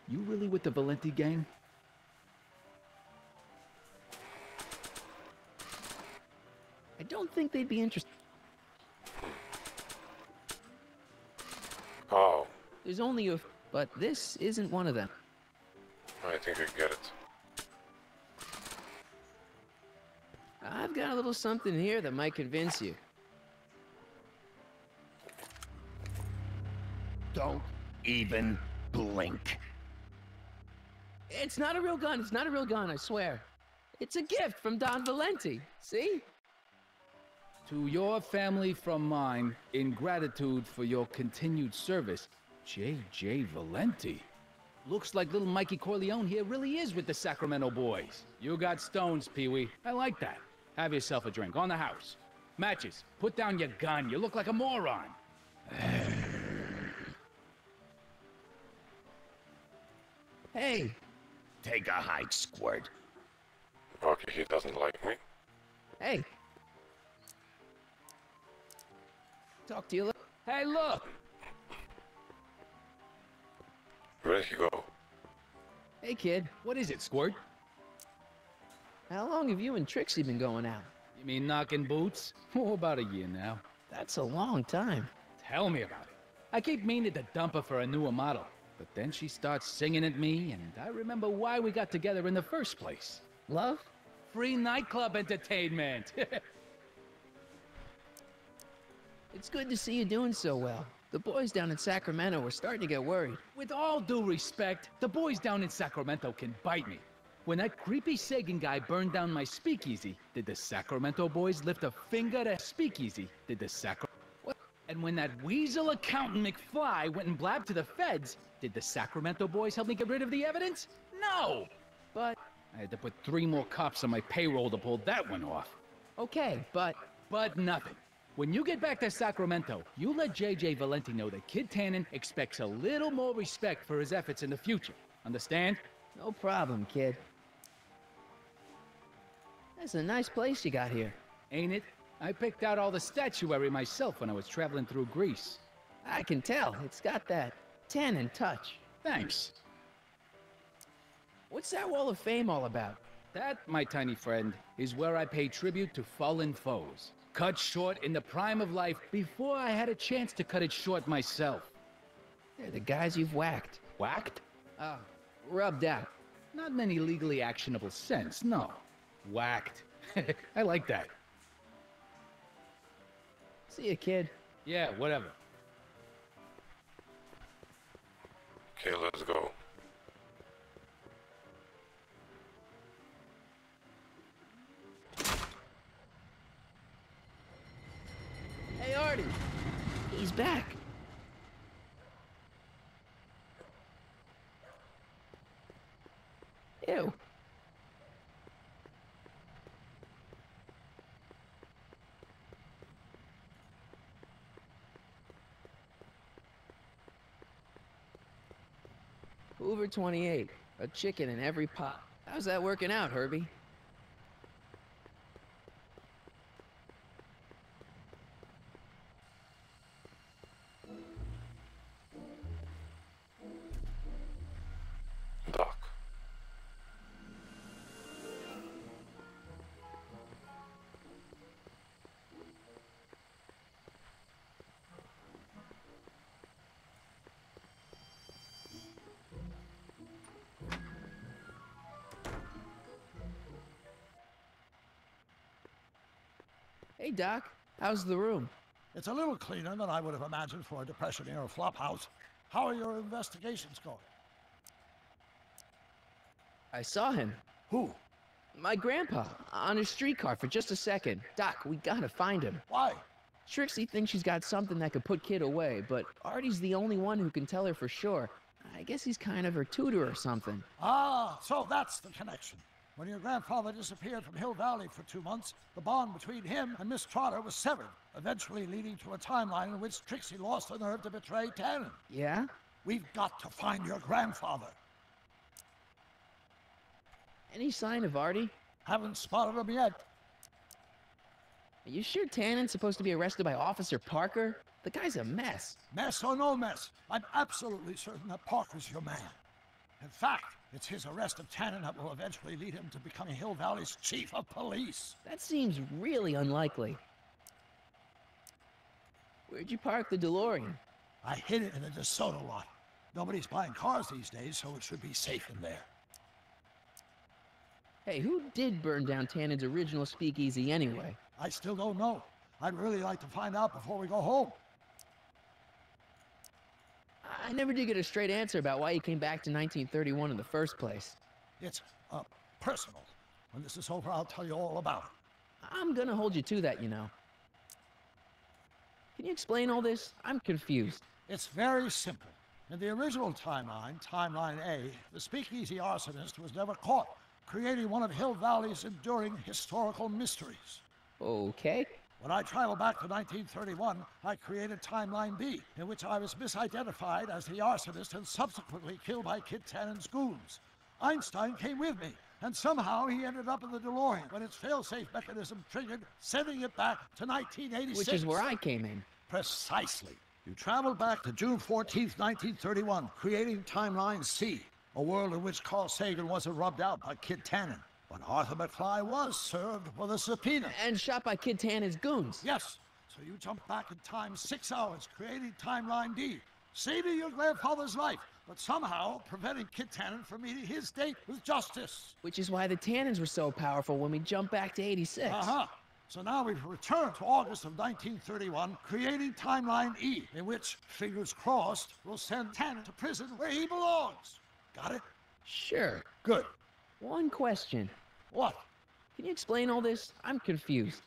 You really with the Valenti gang? I don't think they'd be interested. Oh, There's only a... but this isn't one of them. I think I get it. I've got a little something here that might convince you. Don't even blink. It's not a real gun. It's not a real gun, I swear. It's a gift from Don Valenti. See? To your family from mine, in gratitude for your continued service, J.J. Valenti. Looks like little Mikey Corleone here really is with the Sacramento boys. You got stones, Pee-wee. I like that. Have yourself a drink on the house. Matches, put down your gun. You look like a moron. Hey! Take a hike, Squirt. Okay, he doesn't like me. Hey! Talk to you later. Hey, look! Where'd he go? Hey, kid. What is it, Squirt? How long have you and Trixie been going out? You mean knocking boots? Oh, about a year now. That's a long time. Tell me about it. I keep meaning to dump her for a newer model. But then she starts singing at me, and I remember why we got together in the first place. Love? Free nightclub entertainment! It's good to see you doing so well. The boys down in Sacramento were starting to get worried. With all due respect, the boys down in Sacramento can bite me. When that creepy Sagan guy burned down my speakeasy, did the Sacramento boys lift a finger to speakeasy? Did the And when that weasel accountant McFly went and blabbed to the feds, did the Sacramento boys help me get rid of the evidence? No! But... I had to put 3 more cops on my payroll to pull that one off. Okay, but... But nothing. When you get back to Sacramento, you let J.J. Valenti know that Kid Tannen expects a little more respect for his efforts in the future. Understand? No problem, kid. That's a nice place you got here. Ain't it? I picked out all the statuary myself when I was traveling through Greece. I can tell. It's got that Tannen touch. Thanks. What's that wall of fame all about? That, my tiny friend, is where I pay tribute to fallen foes. Cut short in the prime of life before I had a chance to cut it short myself. They're the guys you've whacked. Whacked? Rubbed out. Not in any legally actionable sense, no. Whacked. I like that. See ya, kid. Yeah, whatever. Okay, let's go. Hey, Artie. He's back. Ew. Hoover 28. A chicken in every pot. How's that working out, Herbie? Doc. Hey, Doc. How's the room? It's a little cleaner than I would have imagined for a Depression-era flophouse. How are your investigations going? I saw him. Who? My grandpa, on a streetcar for just a second. Doc, we gotta find him. Why? Trixie thinks she's got something that could put Kid away, but Artie's the only one who can tell her for sure. I guess he's kind of her tutor or something. Ah, so that's the connection. When your grandfather disappeared from Hill Valley for 2 months, the bond between him and Miss Trotter was severed, eventually leading to a timeline in which Trixie lost the nerve to betray Tannen. Yeah? We've got to find your grandfather. Any sign of Artie? Haven't spotted him yet. Are you sure Tannen's supposed to be arrested by Officer Parker? The guy's a mess. Mess or no mess, I'm absolutely certain that Parker's your man. In fact, it's his arrest of Tannen that will eventually lead him to becoming Hill Valley's chief of police. That seems really unlikely. Where'd you park the DeLorean? I hid it in a DeSoto lot. Nobody's buying cars these days, so it should be safe in there. Hey, who did burn down Tannen's original speakeasy anyway? I still don't know. I'd really like to find out before we go home. I never did get a straight answer about why he came back to 1931 in the first place. It's, personal. When this is over, I'll tell you all about it. I'm gonna hold you to that, you know. Can you explain all this? I'm confused. It's very simple. In the original timeline, Timeline A, the speakeasy arsonist was never caught, creating one of Hill Valley's enduring historical mysteries. Okay. When I traveled back to 1931, I created Timeline B, in which I was misidentified as the arsonist and subsequently killed by Kid Tannen's goons. Einstein came with me, and somehow he ended up in the DeLorean when its failsafe mechanism triggered, sending it back to 1986. Which is where I came in. Precisely. You traveled back to June 14th, 1931, creating Timeline C, a world in which Carl Sagan wasn't rubbed out by Kid Tannen. But Arthur McFly was served with a subpoena. And shot by Kid Tannen's goons. Yes. So you jumped back in time 6 hours, creating Timeline D, saving your grandfather's life, but somehow preventing Kid Tannen from meeting his date with justice. Which is why the Tannens were so powerful when we jumped back to 86. Uh-huh. So now we've returned to August of 1931, creating Timeline E, in which, fingers crossed, will send Tannen to prison where he belongs. Got it? Sure. Good. One question. What? Can you explain all this? I'm confused.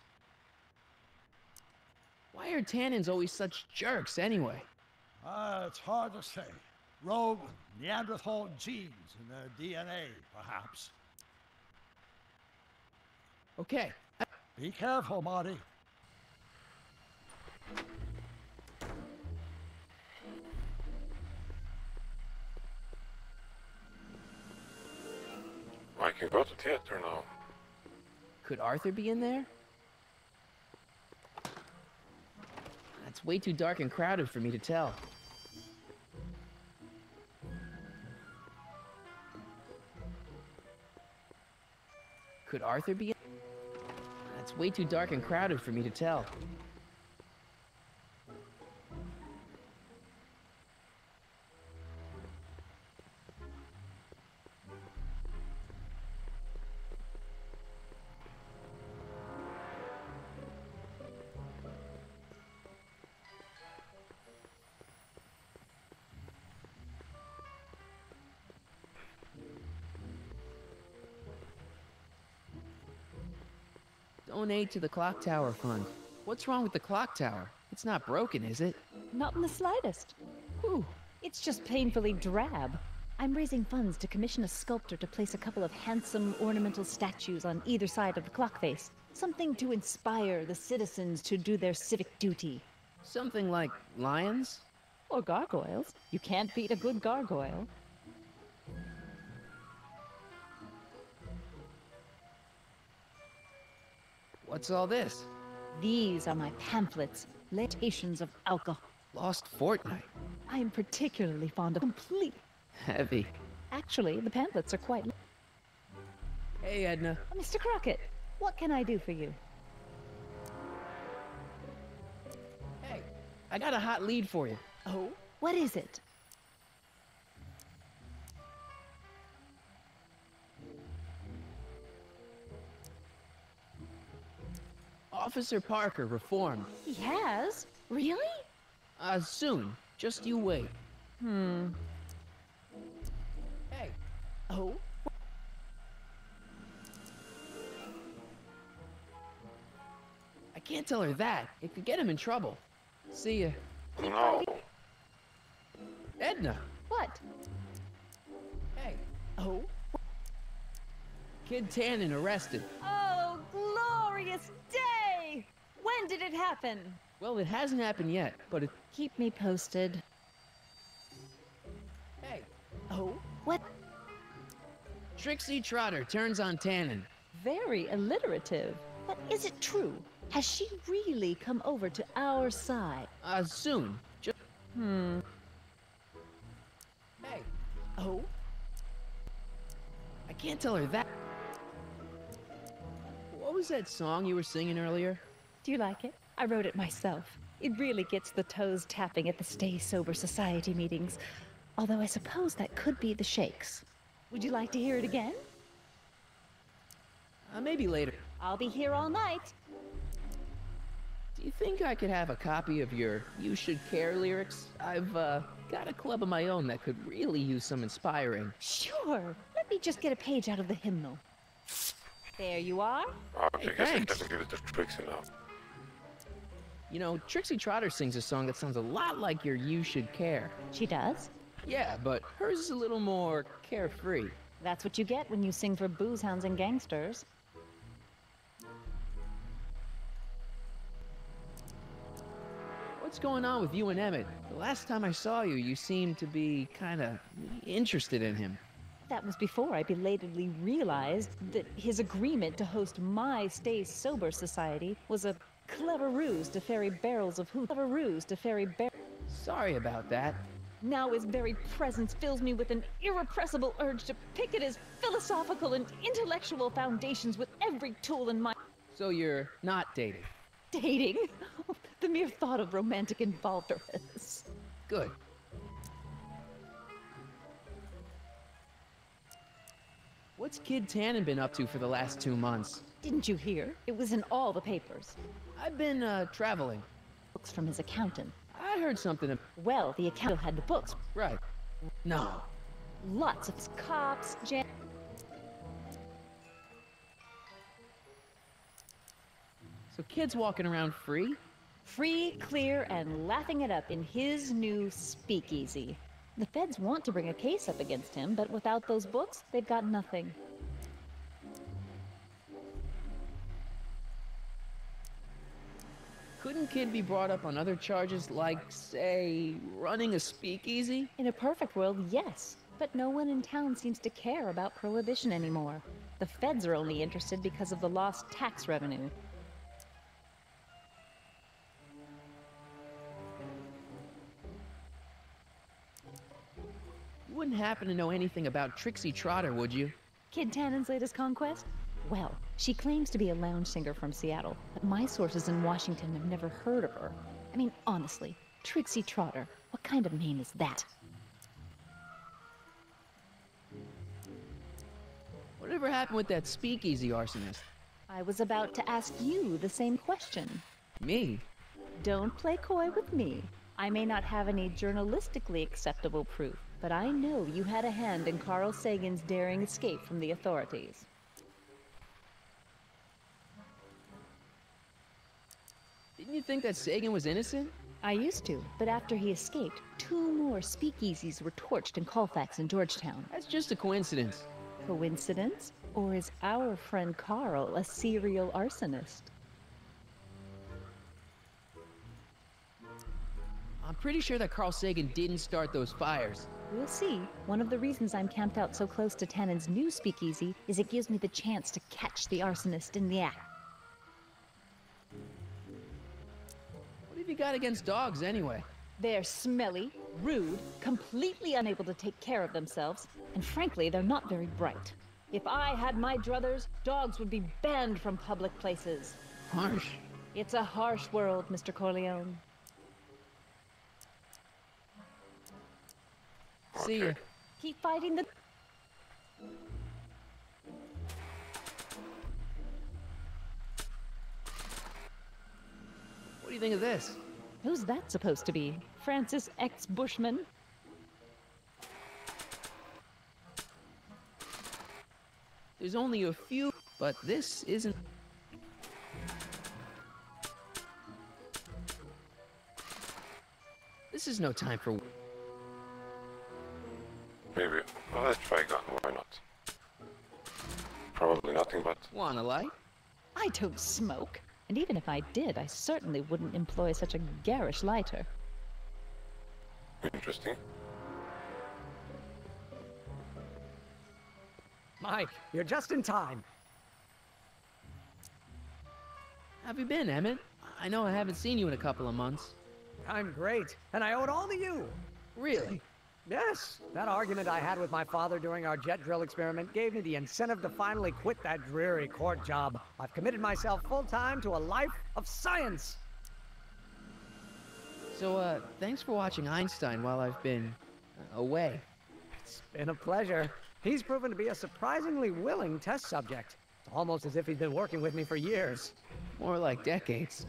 Why are Tannens always such jerks anyway? It's hard to say. Rogue Neanderthal genes in their DNA, perhaps. Okay. Be careful, Marty. I can go to theater now. Could Arthur be in there? It's way too dark and crowded for me to tell. Could Arthur be in? It's way too dark and crowded for me to tell. Donate to the Clock Tower Fund. What's wrong with the clock tower? It's not broken, is it? Not in the slightest. Ooh. It's just painfully drab. I'm raising funds to commission a sculptor to place a couple of handsome ornamental statues on either side of the clock face. Something to inspire the citizens to do their civic duty. Something like lions? Or gargoyles. You can't beat a good gargoyle. What's all this? These are my pamphlets, lamentations of alcohol. Lost Fortnight. I am particularly fond of complete. Heavy. Actually, the pamphlets are quite. Hey, Edna. Mr. Crockett, what can I do for you? Hey, I got a hot lead for you. Oh? What is it? Officer Parker reformed. He has? Really? Soon. Just you wait. Hey. Oh? I can't tell her that. It could get him in trouble. See ya. No. Edna! What? Hey, Oh? Kid Tannen arrested. Oh, glorious day! When did it happen? Well, it hasn't happened yet, but it... Keep me posted. Hey, Oh? What? Trixie Trotter turns on Tannen. Very alliterative. But is it true? Has she really come over to our side? Soon. Just... Hey, Oh? I can't tell her that. What was that song you were singing earlier? Do you like it? I wrote it myself. It really gets the toes tapping at the Stay Sober Society meetings. Although I suppose that could be the Shakes. Would you like to hear it again? Maybe later. I'll be here all night. Do you think I could have a copy of your You Should Care lyrics? I've, got a club of my own that could really use some inspiring. Sure. Let me just get a page out of the hymnal. There you are. Okay, guess I better give it to Trixie now. You know, Trixie Trotter sings a song that sounds a lot like your You Should Care. She does? Yeah, but hers is a little more carefree. That's what you get when you sing for booze hounds and gangsters. What's going on with you and Emmett? The last time I saw you, you seemed to be kinda interested in him. That was before I belatedly realized that his agreement to host my Stay Sober Society was a clever ruse to ferry barrels of hooch. Sorry about that. Now his very presence fills me with an irrepressible urge to pick at his philosophical and intellectual foundations with every tool in my... So you're not dating? Dating? The mere thought of romantic involvement. Good. What's Kid Tannen been up to for the last 2 months? Didn't you hear? It was in all the papers. I've been, traveling. Books from his accountant. I heard something. Well, the accountant had the books. Right. No. Lots of cops, So Kid's walking around free? Free, clear, and laughing it up in his new speakeasy. The feds want to bring a case up against him, but without those books, they've got nothing. Couldn't Kid be brought up on other charges like, say, running a speakeasy? In a perfect world, yes. But no one in town seems to care about prohibition anymore. The feds are only interested because of the lost tax revenue. You wouldn't happen to know anything about Trixie Trotter, would you? Kid Tannen's latest conquest? Well, she claims to be a lounge singer from Seattle, but my sources in Washington have never heard of her. I mean, honestly, Trixie Trotter, what kind of name is that? Whatever happened with that speakeasy arsonist? I was about to ask you the same question. Me? Don't play coy with me. I may not have any journalistically acceptable proof, but I know you had a hand in Carl Sagan's daring escape from the authorities. Didn't you think that Sagan was innocent? I used to, but after he escaped, 2 more speakeasies were torched in Colfax and Georgetown. That's just a coincidence. Coincidence? Or is our friend Carl a serial arsonist? I'm pretty sure that Carl Sagan didn't start those fires. We'll see. One of the reasons I'm camped out so close to Tannen's new speakeasy is it gives me the chance to catch the arsonist in the act. What have you got against dogs, anyway? They're smelly, rude, completely unable to take care of themselves, and frankly, they're not very bright. If I had my druthers, dogs would be banned from public places. Harsh. It's a harsh world, Mr. Corleone. See ya. Keep fighting the... What do you think of this? Who's that supposed to be? Francis X. Bushman? There's only a few, but this isn't... This is no time for... Maybe. Well, let's try a gun, why not? Probably nothing but... Want a light? I don't smoke. And even if I did, I certainly wouldn't employ such a garish lighter. Interesting. Mike, you're just in time. Have you been, Emmett? I know I haven't seen you in a couple of months. I'm great, and I owe it all to you. Really? Yes. That argument I had with my father during our jet drill experiment gave me the incentive to finally quit that dreary court job. I've committed myself full-time to a life of science. So, thanks for watching Einstein while I've been... away. It's been a pleasure. He's proven to be a surprisingly willing test subject. It's almost as if he's been working with me for years. More like decades.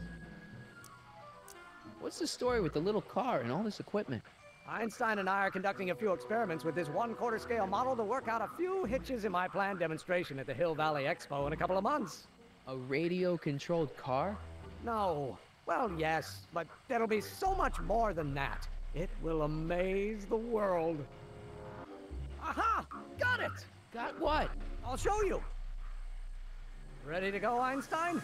What's the story with the little car and all this equipment? Einstein and I are conducting a few experiments with this 1/4 scale model to work out a few hitches in my planned demonstration at the Hill Valley Expo in a couple of months. A radio-controlled car? No. Well, yes, but there'll be so much more than that. It will amaze the world. Aha! Got it! Got what? I'll show you. Ready to go, Einstein?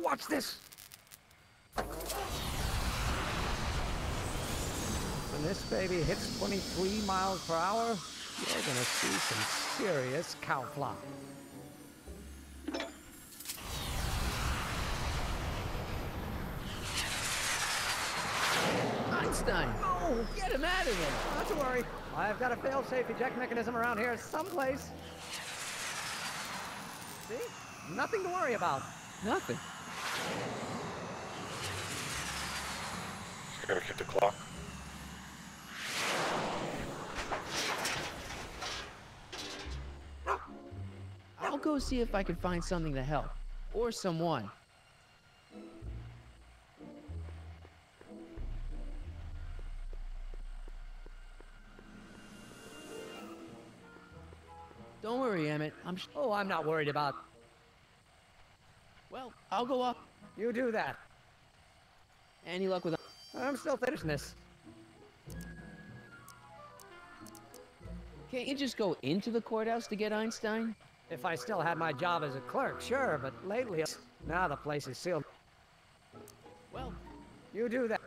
Watch this! When this baby hits 23 miles per hour, you're gonna see some serious cow flop. Einstein! Oh, get him out of there! Not to worry. I've got a fail-safe eject mechanism around here someplace. See? Nothing to worry about. Nothing. Just gotta hit the clock. I'll go see if I can find something to help. Or someone. Don't worry, Emmett. Oh, I'm not worried about... Well, I'll go up. You do that. Any luck with... I'm still finishing this. Can't you just go into the courthouse to get Einstein? If I still had my job as a clerk, sure, but lately... Now the place is sealed. Well, you do that.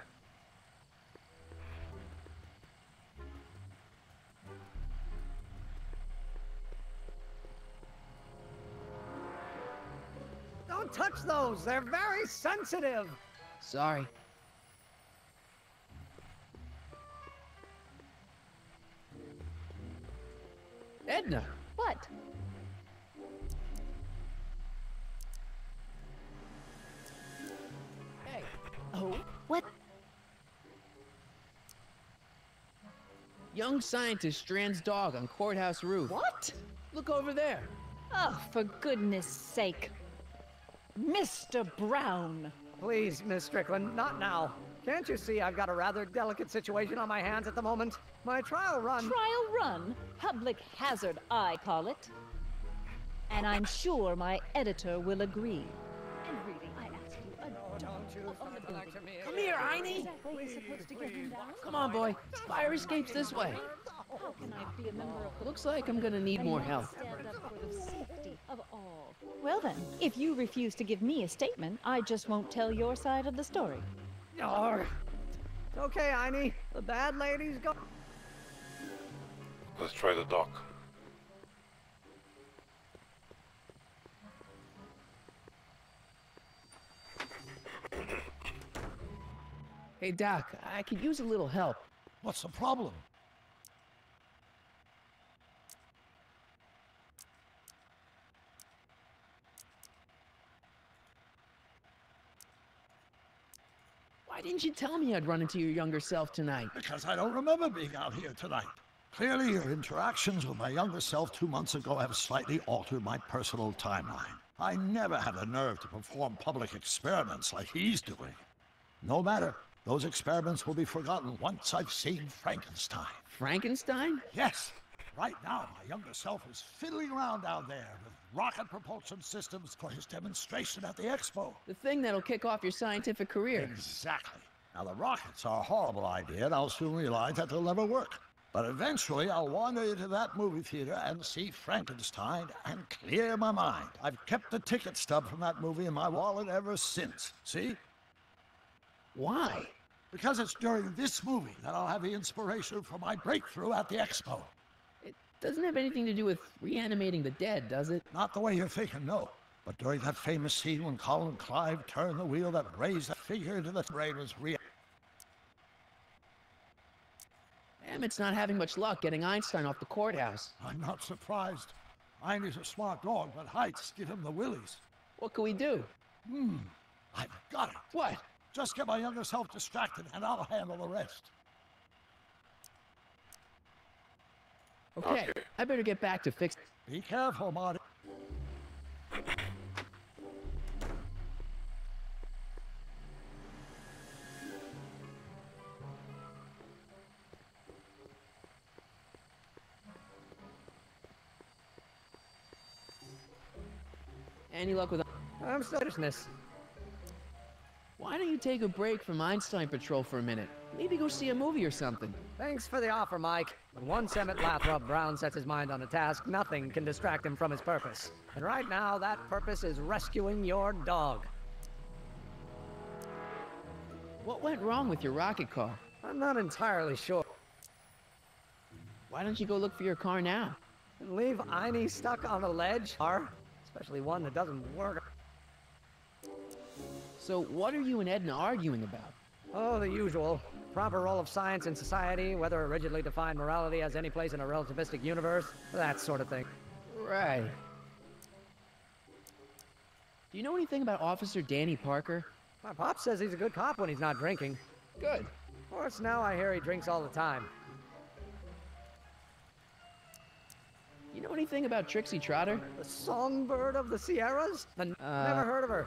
Don't touch those! They're very sensitive! Sorry. Edna! What? Hey. Oh? What? Young scientist strands dog on courthouse roof. What? Look over there. Oh, for goodness sake. Mr. Brown! Please, Miss Strickland, not now. Can't you see I've got a rather delicate situation on my hands at the moment? My trial run... Trial run? Public hazard, I call it. And I'm sure my editor will agree. And really, I ask you, Come here, Einie! Come on, boy. Fire escapes this way. How can I be a member of the... Looks like I'm gonna need more help. Stand up for the safety of all. Well then, if you refuse to give me a statement, I just won't tell your side of the story. It's okay, Einie. The bad lady's gone. Let's try the dock. Hey, Doc, I could use a little help. What's the problem? Why didn't you tell me I'd run into your younger self tonight? Because I don't remember being out here tonight. Clearly, your interactions with my younger self 2 months ago have slightly altered my personal timeline. I never had the nerve to perform public experiments like he's doing. No matter. Those experiments will be forgotten once I've seen Frankenstein. Frankenstein? Yes. Right now, my younger self is fiddling around down there with rocket propulsion systems for his demonstration at the expo. The thing that'll kick off your scientific career. Exactly. Now, the rockets are a horrible idea, and I'll soon realize that they'll never work. But eventually, I'll wander into that movie theater and see Frankenstein and clear my mind. I've kept the ticket stub from that movie in my wallet ever since. See? Why? Because it's during this movie that I'll have the inspiration for my breakthrough at the expo. It doesn't have anything to do with reanimating the dead, does it? Not the way you're thinking, no. But during that famous scene when Colin Clive turned the wheel that raised that figure into the brain was Emmett's not having much luck getting Einstein off the courthouse. I'm not surprised. Einstein's a smart dog, but heights give him the willies. What can we do? I've got it. What? Just get my younger self distracted, and I'll handle the rest. Okay, I better get back to fix. Be careful, Marty. Any luck with... I'm selfishness. Why don't you take a break from Einstein Patrol for a minute? Maybe go see a movie or something. Thanks for the offer, Mike. But once Emmett Lathrop Brown sets his mind on a task, nothing can distract him from his purpose. And right now, that purpose is rescuing your dog. What went wrong with your rocket car? I'm not entirely sure. Why don't you go look for your car now? And leave Einie stuck on a ledge? Especially one that doesn't work. So what are you and Edna arguing about? Oh, the usual. Proper role of science in society, whether a rigidly defined morality has any place in a relativistic universe, that sort of thing. Right. Do you know anything about Officer Danny Parker? My pop says he's a good cop when he's not drinking. Good. Of course, now I hear he drinks all the time. You know anything about Trixie Trotter? The songbird of the Sierras? Never heard of her.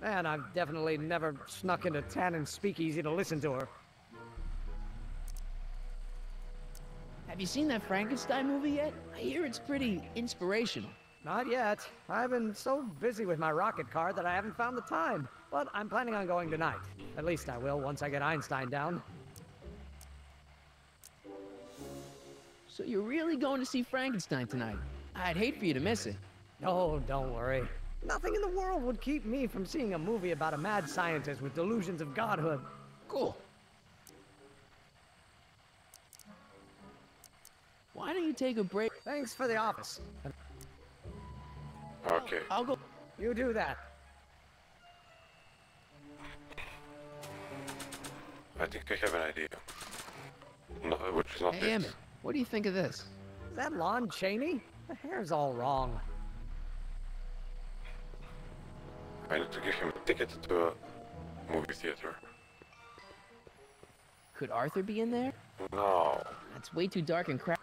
Man, I've definitely never snuck into Tannen's speakeasy to listen to her. Have you seen that Frankenstein movie yet? I hear it's pretty inspirational. Not yet. I've been so busy with my rocket car that I haven't found the time. But I'm planning on going tonight. At least I will once I get Einstein down. So you're really going to see Frankenstein tonight? I'd hate for you to miss it. Oh, don't worry. Nothing in the world would keep me from seeing a movie about a mad scientist with delusions of godhood. Cool. Why don't you take a break? Thanks for the office. Okay. I'll go. You do that. I think I have an idea. No, which is not Hey, this. Emmett, what do you think of this? Is that Lon Chaney? The hair's all wrong. I need to give him a ticket to a movie theater. Could Arthur be in there? No. That's way too dark and crap.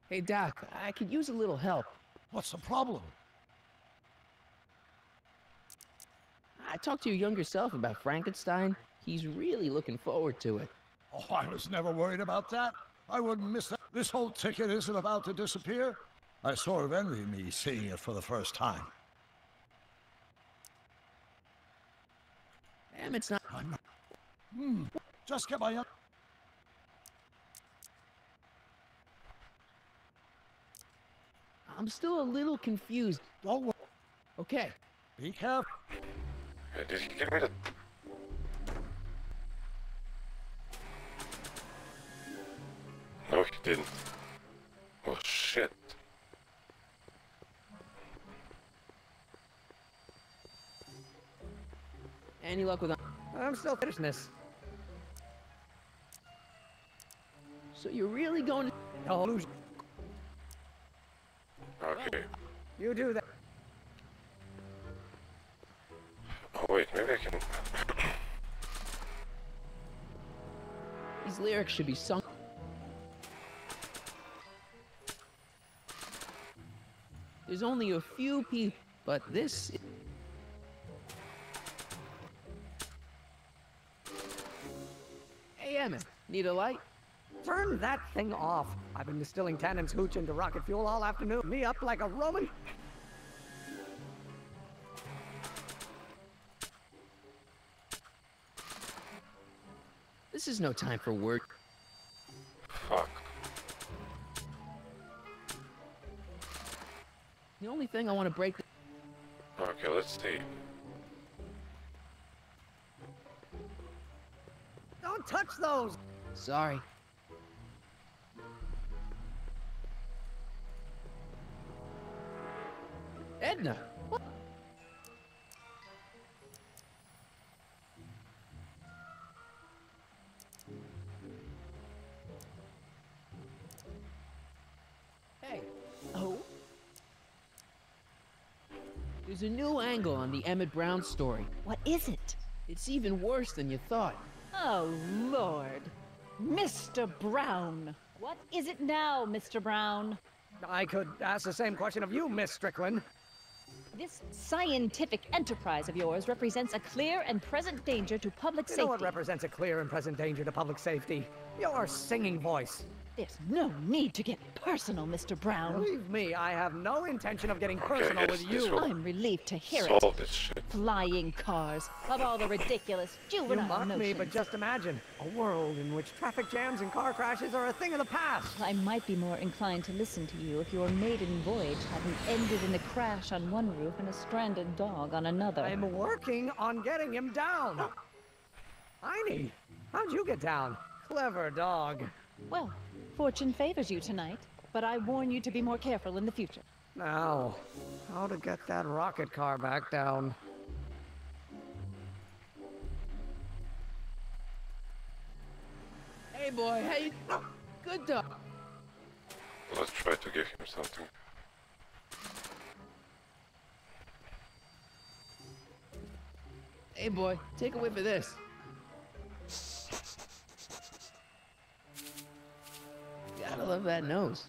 Hey, Doc, I could use a little help. What's the problem? I talked to your younger self about Frankenstein. He's really looking forward to it. Oh, I was never worried about that. I wouldn't miss that. This whole ticket isn't about to disappear. I sort of envy me seeing it for the first time. Emmett's not... I'm not... Just get my young... I'm still a little confused. Don't worry. Okay. Be careful. Did he give me the... No, he didn't. Oh, shit. Any luck with... I'm still finishing this. So you're really going to... No illusion. Okay. You do that. Oh, wait, maybe I can... These lyrics should be sung. There's only a few people, but this... Hey, Emmett, need a light? Turn that thing off. I've been distilling Tannen's hooch into rocket fuel all afternoon. Me up like a Roman. This is no time for work. Fuck. The only thing I want to break... Okay, let's see. Don't touch those! Sorry. Edna! What? Hey. Oh? There's a new angle on the Emmett Brown story. What is it? It's even worse than you thought. Oh, Lord. Mr. Brown. What is it now, Mr. Brown? I could ask the same question of you, Miss Strickland. This scientific enterprise of yours represents a clear and present danger to public You safety. know what represents a clear and present danger to public safety? Your singing voice. There's no need to get personal, Mr. Brown. Believe me, I have no intention of getting personal yes, with this you. will I'm relieved to hear solve it. this shit. Flying cars, of all the ridiculous You juvenile mock me, notions. but just imagine a world in which traffic jams and car crashes are a thing of the past. I might be more inclined to listen to you if your maiden voyage hadn't ended in a crash on one roof and a stranded dog on another. I'm working on getting him down. Heine, how'd you get down? Clever dog. Well, fortune favors you tonight, but I warn you to be more careful in the future. Now, how to get that rocket car back down? Hey, boy, hey. Good dog. Let's try to give him something. Hey, boy, take a whiff of this. Gotta love that nose.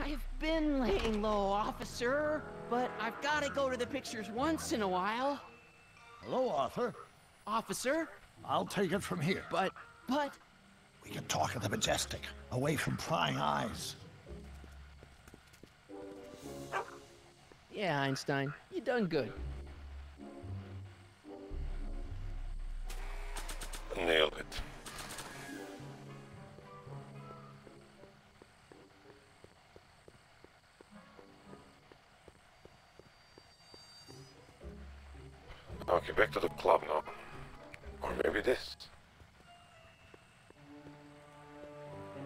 I've been laying low, officer, but I've got to go to the pictures once in a while. Hello, Arthur. Officer? I'll take it from here. But... We can talk at the Majestic, away from prying eyes. Yeah, Einstein, you done good. Nailed it. Okay, back to the club now. Or maybe this.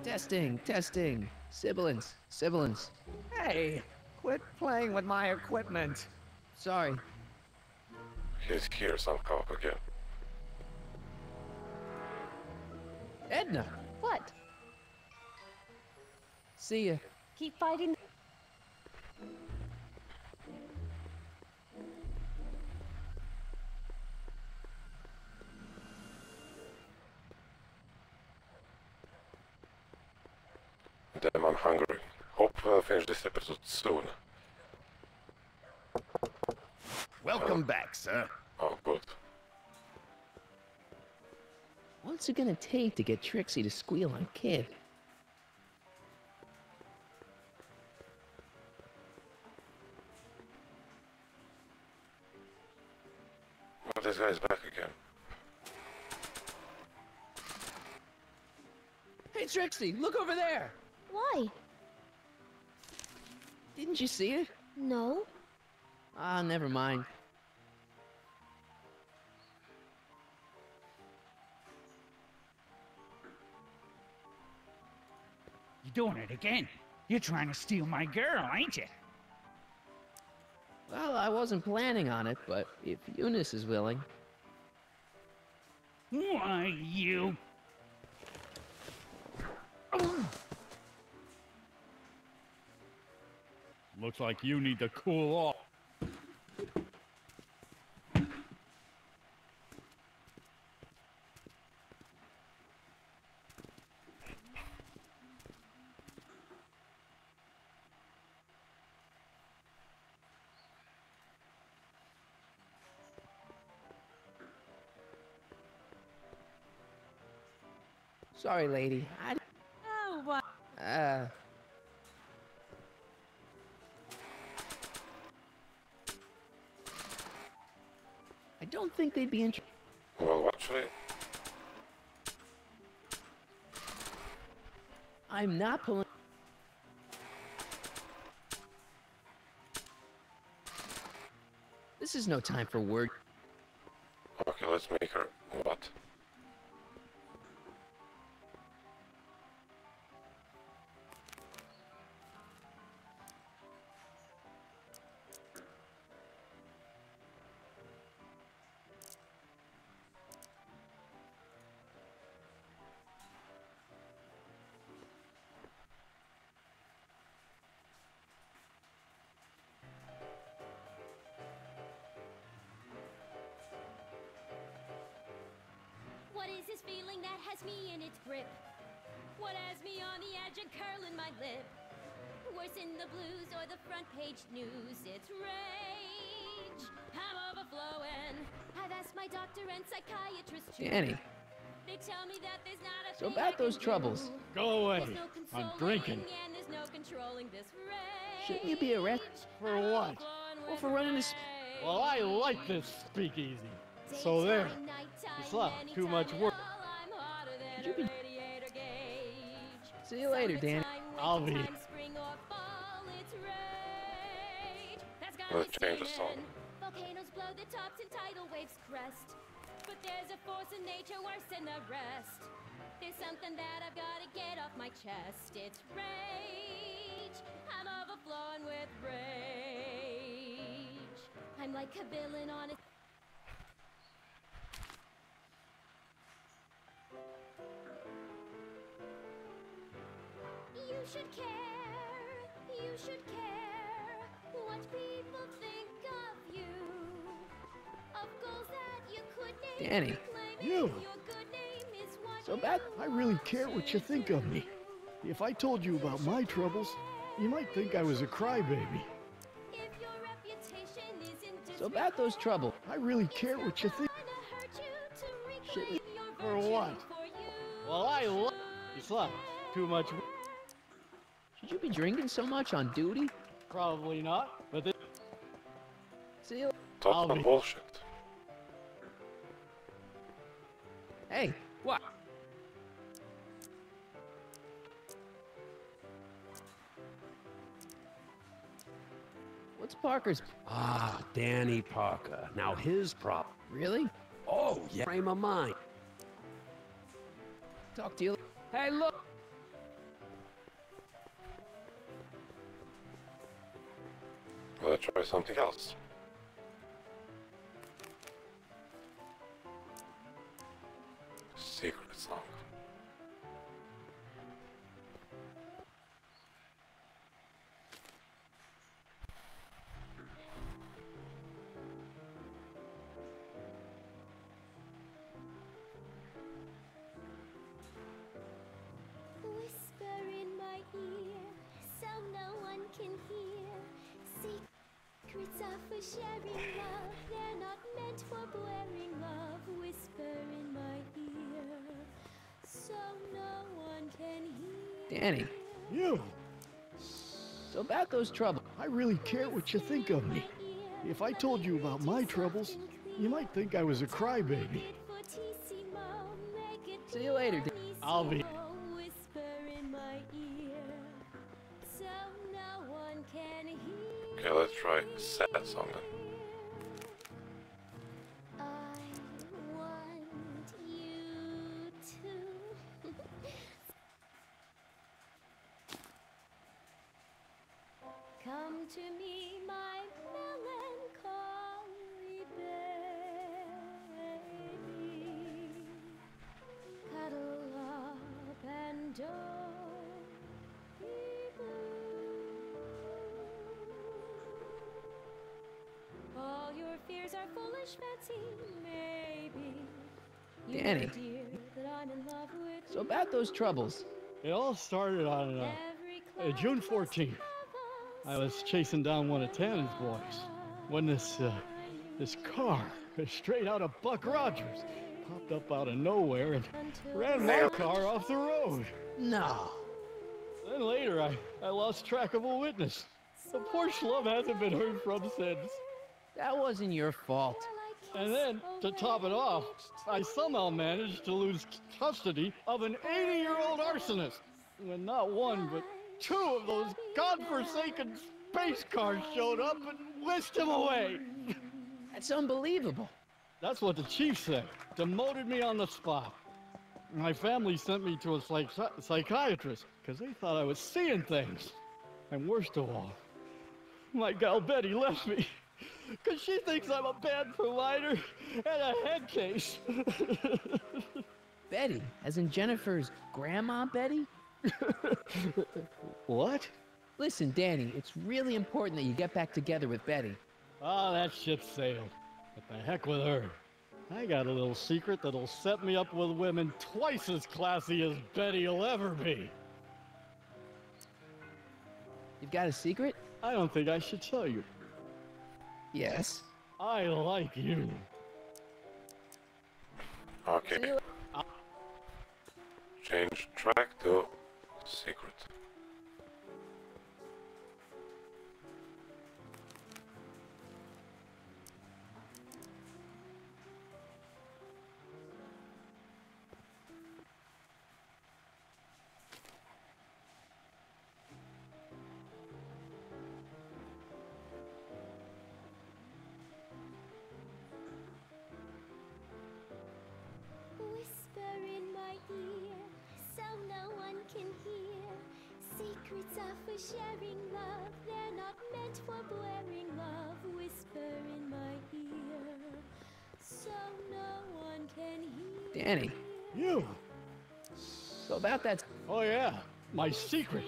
Testing, testing. Sibilance, sibilance. Hey, quit playing with my equipment. Sorry. He's here somehow again. Edna! What? See ya. Keep fighting. Damn, I'm hungry. Hope I'll finish this episode soon. Welcome back, sir. Oh, good. What's it gonna take to get Trixie to squeal on Kid? Oh, this guy's back again. Hey, Trixie, look over there! Why? Didn't you see it? No. Ah, never mind. You're doing it again. You're trying to steal my girl, ain't you? Well, I wasn't planning on it, but if Eunice is willing... Why, you... Looks like you need to cool off. Sorry, lady. Oh, what? I don't think they'd be interested. Well, actually, I'm not pulling. This is no time for word. okay, let's make her what? What is this feeling that has me in its grip? What has me on the edge and curling my lip? Worse in the blues or the front page news, it's rage. I'm overflowing. I've asked my doctor and psychiatrist too. Danny. They tell me that there's not a So thing about I those can troubles. do. Go away. There's no I'm consoling drinking. and there's no controlling this rage. Shouldn't you be arrested? For what? Well, for running a. Well, I like this speakeasy. So there. It's not too much work. Should you be... See you later, Danny. I'll be. Let's change the song. Volcanoes blow the tops and tidal waves crest. But there's a force in nature worse than the rest. There's something that I've got to get off my chest. It's rage. I'm overflowing with rage. I'm like a villain on a... You should care. You should care what people think of you. Of goals that you could name. Danny. You. Your good name is what So bad. I really care what you think of me. If I told you about my troubles, you might think I was a crybaby. if your reputation isn't So about those troubles. I really care what you think. Shouldn't you... For what? Well, I like. It's not too much. Should you be drinking so much on duty? Probably not. But this. See you. Talk some bullshit. Hey. What? What's Parker's... Ah, Danny Parker. Now his problem. Really? Oh, yeah. Frame of mind. Talk to you... Hey, look. Let's try something else. Secret song. Whisper in my ear, so no one can hear. Secrets are for sharing love, they're not meant for blaring love. Whisper in my ear, so no one can hear. Danny. You. So about those troubles. I really care what you think of me. If I told you about my troubles, you might think I was a crybaby. See you later, Danny. I'll be. Whisper in my ear, so no one can hear. Okay, let's try sad song then. I want you to come to me, my melancholy baby. Cuddle up and don't be blue. All your fears are foolish fancy, maybe. You Danny. know, dear, that I'm in love with So about those troubles. It all started on June 14th. I was chasing down one of Tannen's boys when this car, straight out of Buck Rogers, popped up out of nowhere and ran my car off the road. No. Then later, I lost track of a witness. The poor schlub hasn't been heard from since. That wasn't your fault. And then, to top it off, I somehow managed to lose custody of an 80-year-old arsonist. When not one, but two of those godforsaken space cars showed up and whisked him away. That's unbelievable. That's what the chief said. Demoted me on the spot. My family sent me to a psychiatrist because they thought I was seeing things. And worst of all, my gal Betty left me because she thinks I'm a bad provider and a head case. Betty, as in Jennifer's grandma Betty? What? Listen, Danny, it's really important that you get back together with Betty. Ah, that ship sailed. What the heck with her? I got a little secret that'll set me up with women twice as classy as Betty'll ever be. You've got a secret? I don't think I should tell you. Yes. I like you. Okay. Change track to secret. Whisper in my ear, so no one can hear. Secrets are for sharing love, they're not meant for blaring love. Whisper in my ear, so no one can hear. Danny. You. So about that... Oh yeah, my secret.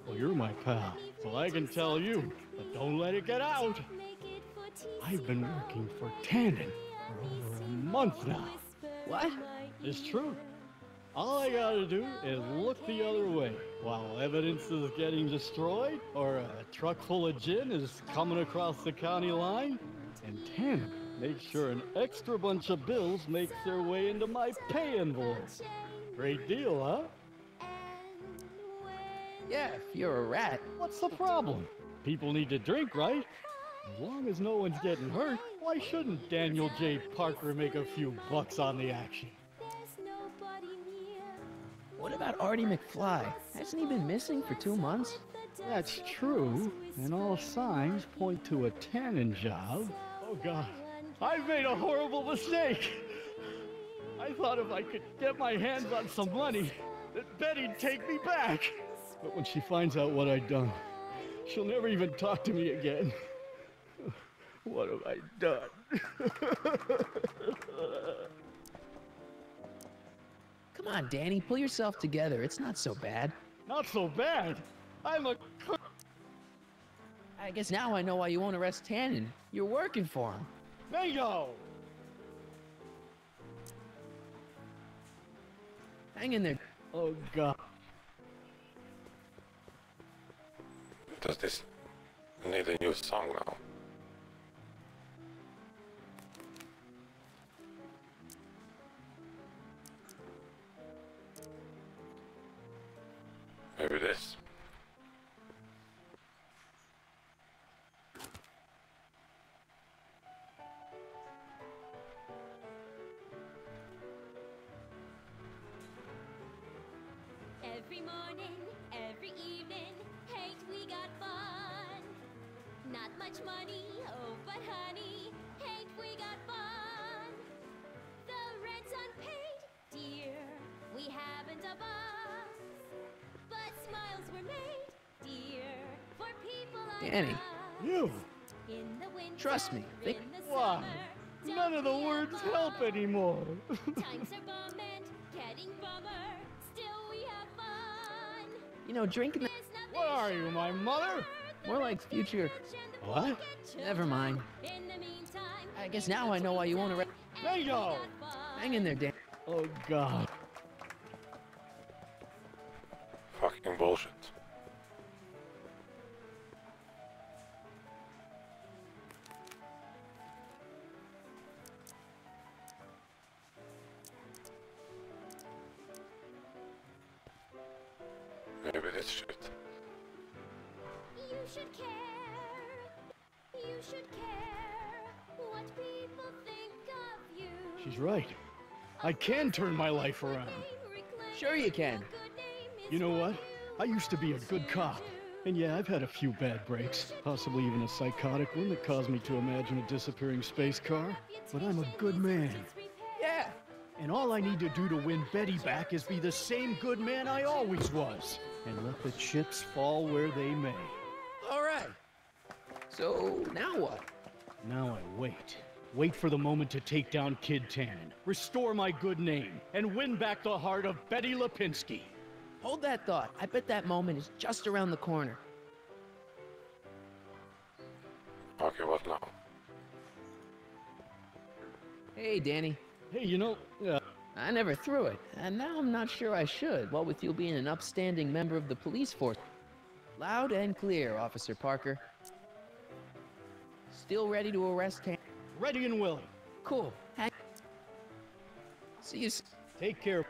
Well, you're my pal, so I can tell you, but don't let it get out. I've been working for Tannen for over a month now. What? It's true. All I gotta do is look the other way while evidence is getting destroyed or a truck full of gin is coming across the county line, and Tannen makes sure an extra bunch of bills makes their way into my pay envelope. Great deal, huh? Yeah, if you're a rat. What's the problem? People need to drink, right? As long as no one's getting hurt, why shouldn't Daniel J. Parker make a few bucks on the action? What about Artie McFly? Hasn't he been missing for 2 months? That's true, and all signs point to a Tannen job. Oh God, I've made a horrible mistake. I thought if I could get my hands on some money, that Betty'd take me back. But when she finds out what I'd done, she'll never even talk to me again. What have I done? Come on, Danny, pull yourself together. It's not so bad. Not so bad? I'm a... I guess now I know why you won't arrest Tannen. You're working for him. Bingo! Hang in there. Oh, God. Does this need a new song now? Maybe this. Every morning, every evening, hate we got fun. Not much money, oh but honey, hate we got fun. The rent's unpaid, dear, we haven't a boss. But smiles were made, dear, for people I Danny. You! In the winter, Trust me. They... Why? None of the words help anymore. times are bum and getting bummer. Still we have fun. You know, drinking... What are you, my mother? More like future... What? Never mind. In the meantime, I guess now I know why you won't arrest... Bingo! Hang in there, Danny. Oh, God. Fucking bullshit. should care. You should care what people think of you. She's right. I can turn my life around. Sure you can. You know what? I used to be a good cop. And yeah, I've had a few bad breaks, possibly even a psychotic one that caused me to imagine a disappearing space car. But I'm a good man. Yeah. And all I need to do to win Betty back is be the same good man I always was. And let the chips fall where they may. All right. So, now what? Now I wait. Wait for the moment to take down Kid Tannen, restore my good name, and win back the heart of Betty Lipinski. Hold that thought. I bet that moment is just around the corner. Okay, what now? Hey, Danny. Hey, you know, I never threw it, and now I'm not sure I should, what with you being an upstanding member of the police force. Loud and clear, Officer Parker. Still ready to arrest Tannen? Ready and willing. Cool. See you. Take care.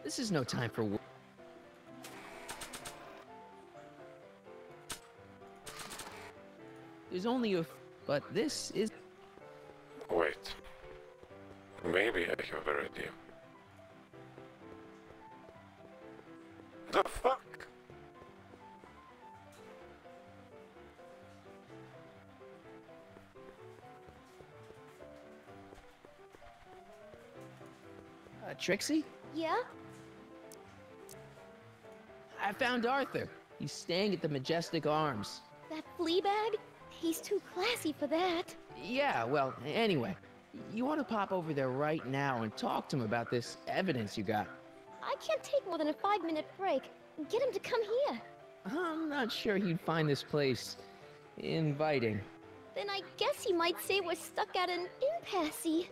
This is no time for work. There's only a but this is... Wait. Maybe I have a better idea. The fuck? Trixie? Yeah? I found Arthur. He's staying at the Majestic Arms. That flea bag? He's too classy for that. Yeah, well, anyway. You want to pop over there right now and talk to him about this evidence you got. I can't take more than a 5-minute break. Get him to come here. I'm not sure he'd find this place inviting. Then I guess he might say we're stuck at an impasse.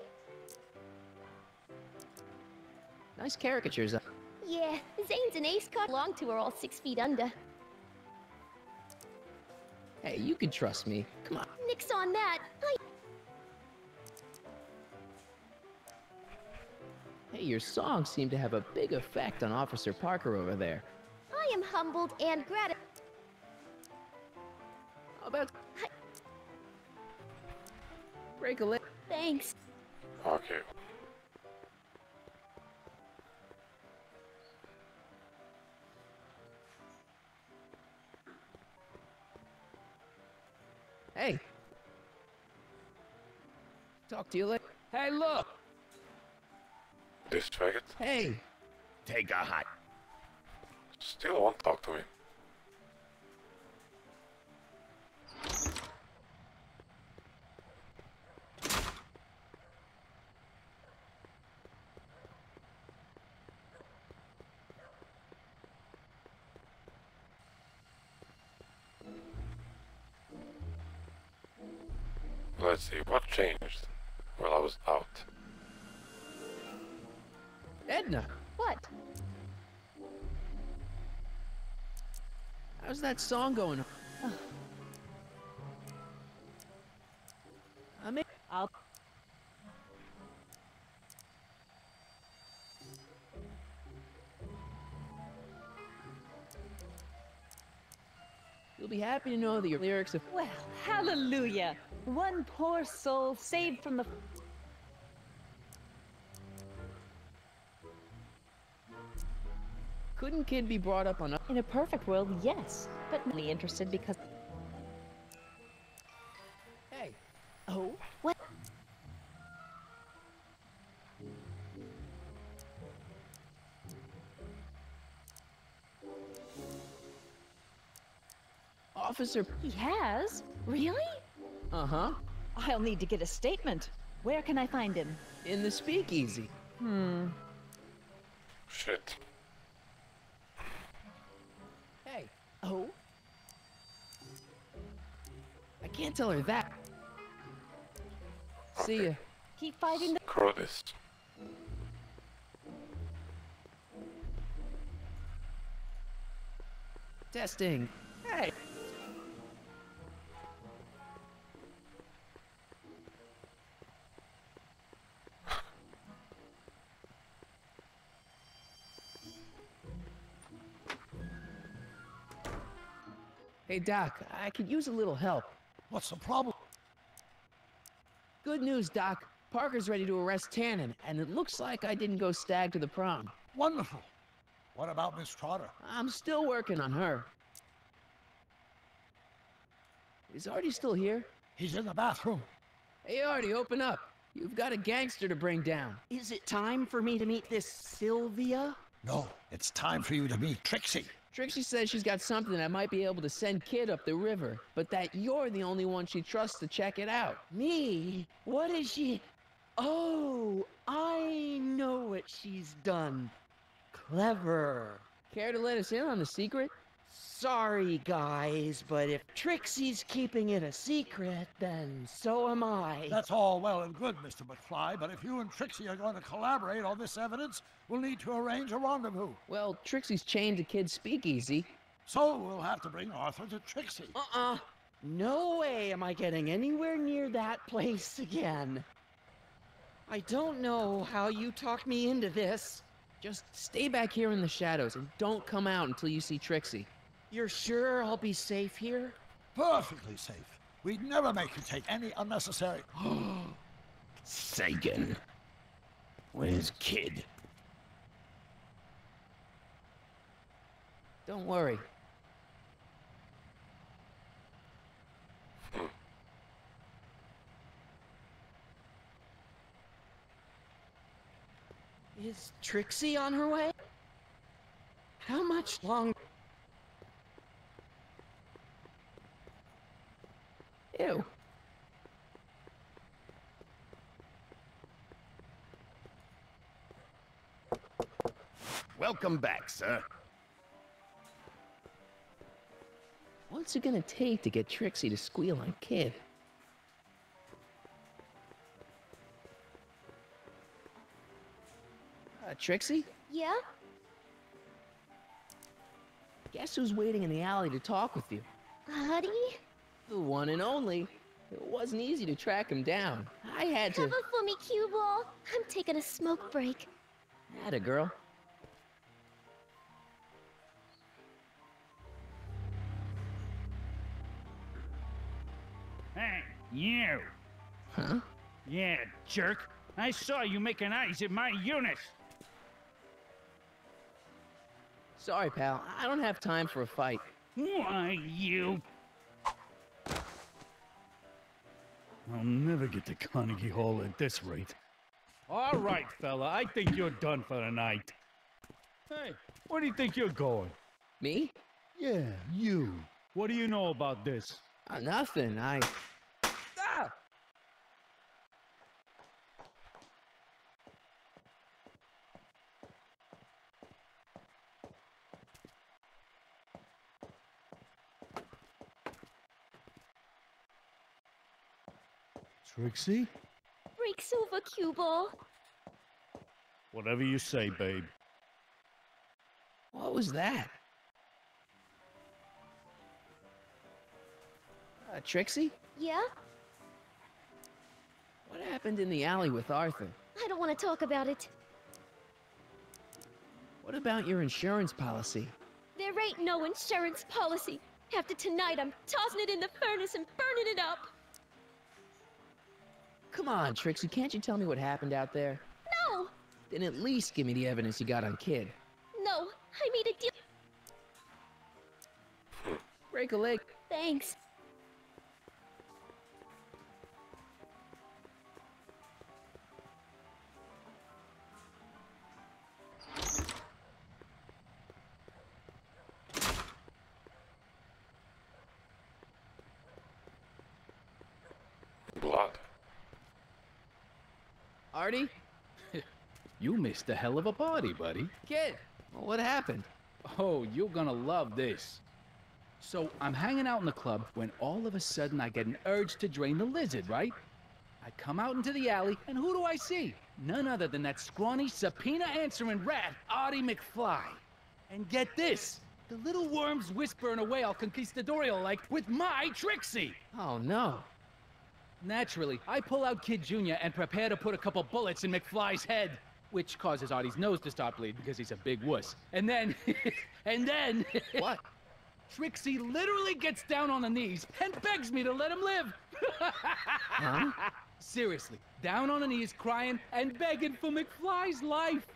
Nice caricatures. Yeah, Zane's and Ace caught along to are all 6 feet under. Hey, you can trust me. Come on. Nix on that. Hey, your songs seem to have a big effect on Officer Parker over there. I am humbled and gratified. How about... break a leg? Thanks. Okay. Hey. Talk to you later. Hey, look! This faggot? Hey! Take a hot. Still won't talk to me. Let's see, what changed while I was out? Edna! What? How's that song going? I'll... You'll be happy to know that your lyrics have... Well, hallelujah! One poor soul saved from the... Couldn't Kid be brought up on... In a perfect world, yes. But only interested because... Hey. Oh? What? Officer... He has? Really? Uh-huh. I'll need to get a statement. Where can I find him? In the speakeasy. Shit. Hey. Oh? I can't tell her that. See ya. Keep fighting the... Screw this. Testing. Hey. Hey, Doc, I could use a little help. What's the problem? Good news, Doc. Parker's ready to arrest Tannen, and it looks like I didn't go stag to the prom. Wonderful. What about Miss Trotter? I'm still working on her. Is Artie still here? He's in the bathroom. Hey, Artie, open up. You've got a gangster to bring down. Is it time for me to meet this Sylvia? No, it's time for you to meet Trixie. Trixie says she's got something that might be able to send Kid up the river, but that you're the only one she trusts to check it out. Me? What is she? Oh, I know what she's done. Clever. Care to let us in on the secret? Sorry, guys, but if Trixie's keeping it a secret, then so am I. That's all well and good, Mr. McFly, but if you and Trixie are going to collaborate on this evidence, we'll need to arrange a rendezvous. Well, Trixie's chained to Kid's speakeasy. So we'll have to bring Arthur to Trixie. No way am I getting anywhere near that place again. I don't know how you talked me into this. Just stay back here in the shadows and don't come out until you see Trixie. You're sure I'll be safe here? Perfectly safe. We'd never make you take any unnecessary... Sagan. Where's Kid? Don't worry. Is Trixie on her way? How much longer? Ew. Welcome back, sir. What's it gonna take to get Trixie to squeal on Kid? Trixie? Yeah? Guess who's waiting in the alley to talk with you? Artie? The one and only. It wasn't easy to track him down. I had to... Cover for me, cue ball. I'm taking a smoke break. Atta girl. Hey, you! Huh? Yeah, jerk. I saw you making eyes at my unit. Sorry, pal. I don't have time for a fight. Why, you... I'll never get to Carnegie Hall at this rate. All right, fella, I think you're done for the night. Hey, where do you think you're going? Me? Yeah, you. What do you know about this? Nothing. Ah! Trixie? Breaks over, cue ball. Whatever you say, babe. What was that? Trixie? Yeah? What happened in the alley with Arthur? I don't want to talk about it. What about your insurance policy? There ain't no insurance policy. After tonight, I'm tossing it in the furnace and burning it up. Come on, Trixie, can't you tell me what happened out there? No! Then at least give me the evidence you got on Kid. No, I made a deal. Break a leg. Thanks. Blood. Artie? You missed a hell of a party, buddy. Kid! Well, what happened? Oh, you're gonna love this. So, I'm hanging out in the club when all of a sudden I get an urge to drain the lizard, right? I come out into the alley, and who do I see? None other than that scrawny, subpoena-answering rat, Artie McFly. And get this! The little worm's whispering away all conquistadorial-like with my Trixie! Oh, no. Naturally, I pull out Kid Jr. and prepare to put a couple bullets in McFly's head, which causes Artie's nose to start bleeding because he's a big wuss. And then... and then... What? Trixie literally gets down on the knees and begs me to let him live. Huh? Seriously, down on the knees, crying and begging for McFly's life.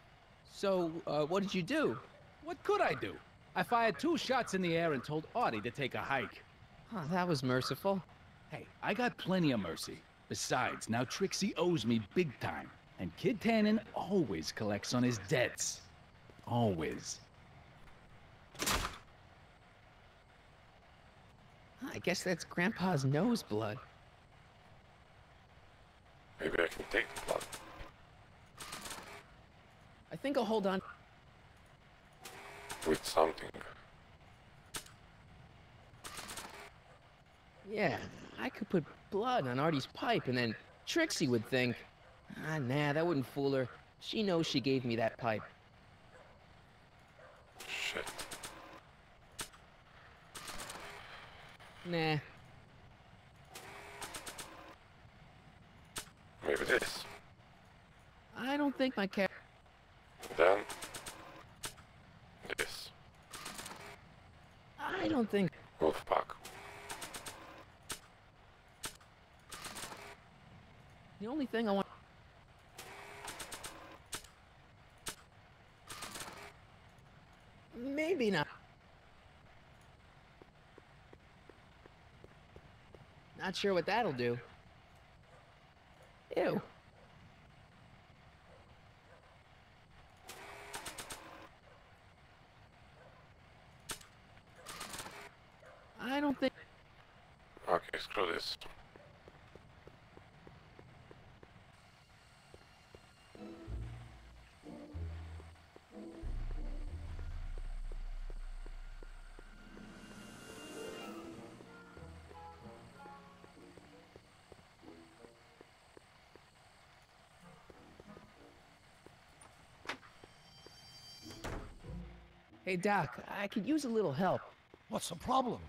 So, what did you do? What could I do? I fired 2 shots in the air and told Artie to take a hike. Oh, that was merciful. Hey, I got plenty of mercy. Besides, now Trixie owes me big time. And Kid Tannen always collects on his debts. Always. I guess that's Grandpa's nose blood. Maybe I can take the blood. I think I'll hold on. With something. Yeah, I could put blood on Artie's pipe and then Trixie would think, ah, nah, that wouldn't fool her. She knows she gave me that pipe. Shit. Nah. Maybe this. I don't think my cat... Then... this. I don't think... Wolfpack. The only thing I want... Maybe not. Not sure what that'll do. Ew. I don't think... Okay, screw this. Hey, Doc, I could use a little help. What's the problem?